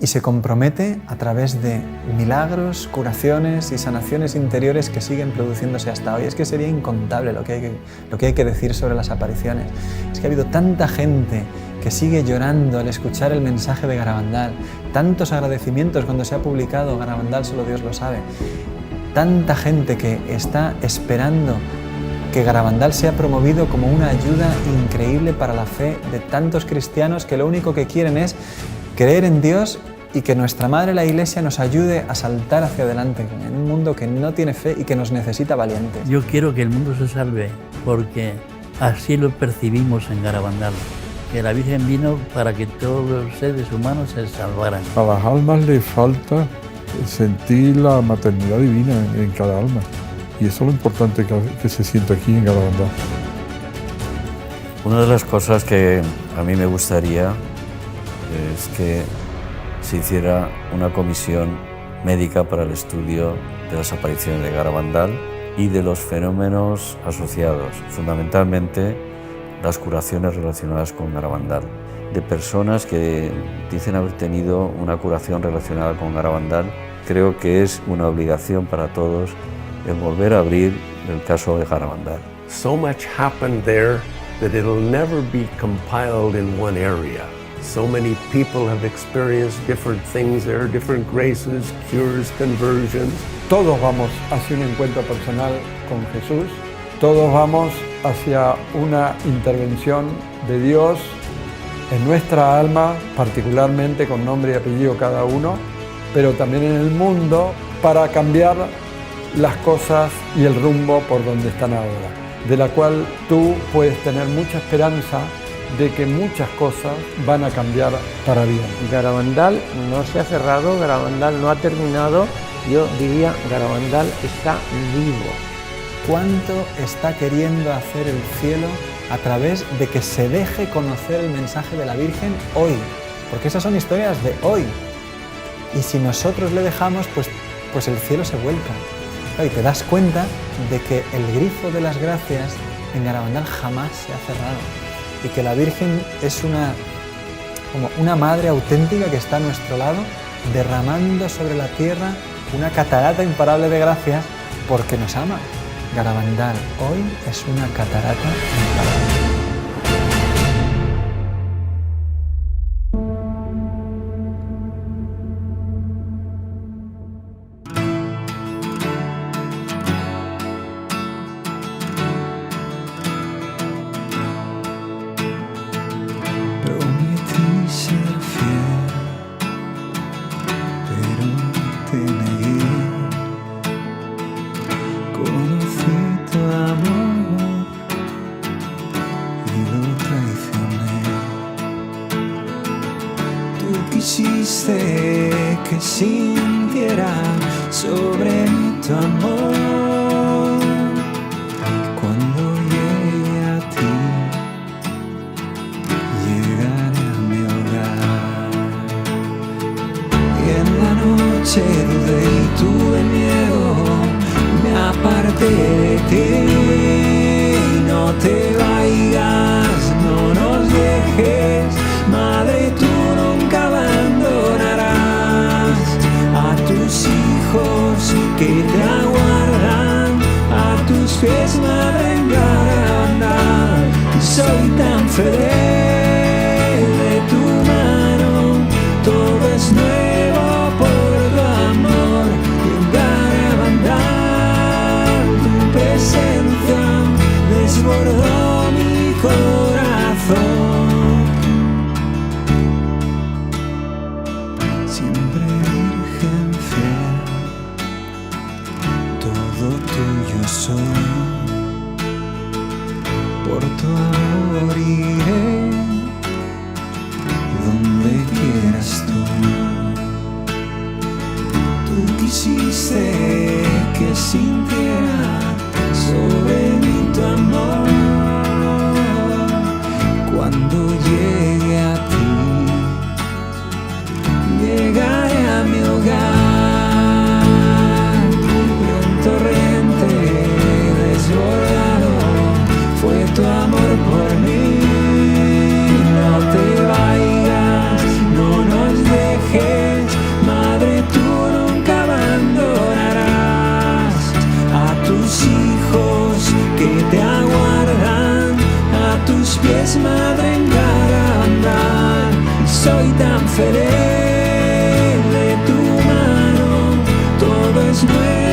Speaker 3: Y se compromete a través de milagros, curaciones y sanaciones interiores que siguen produciéndose hasta hoy. Es que sería incontable lo que hay que decir sobre las apariciones. Es que ha habido tanta gente que sigue llorando al escuchar el mensaje de Garabandal, tantos agradecimientos cuando se ha publicado Garabandal, solo Dios lo sabe, tanta gente que está esperando que Garabandal sea promovido como una ayuda increíble para la fe de tantos cristianos que lo único que quieren es creer en Dios y que nuestra Madre la Iglesia nos ayude a saltar hacia adelante en un mundo que no tiene fe y que nos necesita valientes.
Speaker 7: Yo quiero que el mundo se salve porque así lo percibimos en Garabandal, que la Virgen vino para que todos los seres humanos se salvaran.
Speaker 12: A las almas les falta sentir la maternidad divina en cada alma. Y eso es lo importante que se siente aquí en Garabandal.
Speaker 11: Una de las cosas que a mí me gustaría es que se hiciera una comisión médica para el estudio de las apariciones de Garabandal y de los fenómenos asociados, fundamentalmente las curaciones relacionadas con Garabandal, de personas que dicen haber tenido una curación relacionada con Garabandal. Creo que es una obligación para todos el volver a abrir el caso de Garabandal.
Speaker 18: So much happened there that it'll never be compiled in one area. So many people have experienced different things there, different graces, cures, conversions.
Speaker 14: Todos vamos hacia un encuentro personal con Jesús, todos vamos hacia una intervención de Dios en nuestra alma, particularmente con nombre y apellido cada uno, pero también en el mundo para cambiar las cosas y el rumbo por donde están ahora, de la cual tú puedes tener mucha esperanza de que muchas cosas van a cambiar para bien.
Speaker 5: Garabandal no se ha cerrado, Garabandal no ha terminado, yo diría Garabandal está vivo.
Speaker 3: ¿Cuánto está queriendo hacer el cielo a través de que se deje conocer el mensaje de la Virgen hoy? Porque esas son historias de hoy. Y si nosotros le dejamos, pues el cielo se vuelca. Y te das cuenta de que el grifo de las gracias en Garabandal jamás se ha cerrado. Y que la Virgen es como una madre auténtica que está a nuestro lado, derramando sobre la tierra una catarata imparable de gracias porque nos ama. Garabandal hoy es una catarata imparable.
Speaker 20: Quisiste que sintiera sobre mí tu amor. Cuando llegue a ti, llegaré a mi hogar. Y en la noche dudé y tuve miedo, me aparté de ti. No te vayas, no nos dejes, Madre, tú nunca abandonarás a tus hijos que te aguardan, a tus pies, Madre, en Garabandal. Soy tan feliz de tu mano, todo es nuevo por tu amor. Y en Garabandal tu presencia desbordó mi corazón. Soy, por tu amor iré donde quieras tú. Tú quisiste que sintiera sobre mí tu amor. Cuando llegue a ti, llegaré a mi hogar. Fue tu amor por mí. No te vayas, no nos dejes, Madre, tú nunca abandonarás a tus hijos que te aguardan, a tus pies, Madre, en Garabandal. Soy tan feliz de tu mano, todo es nuevo.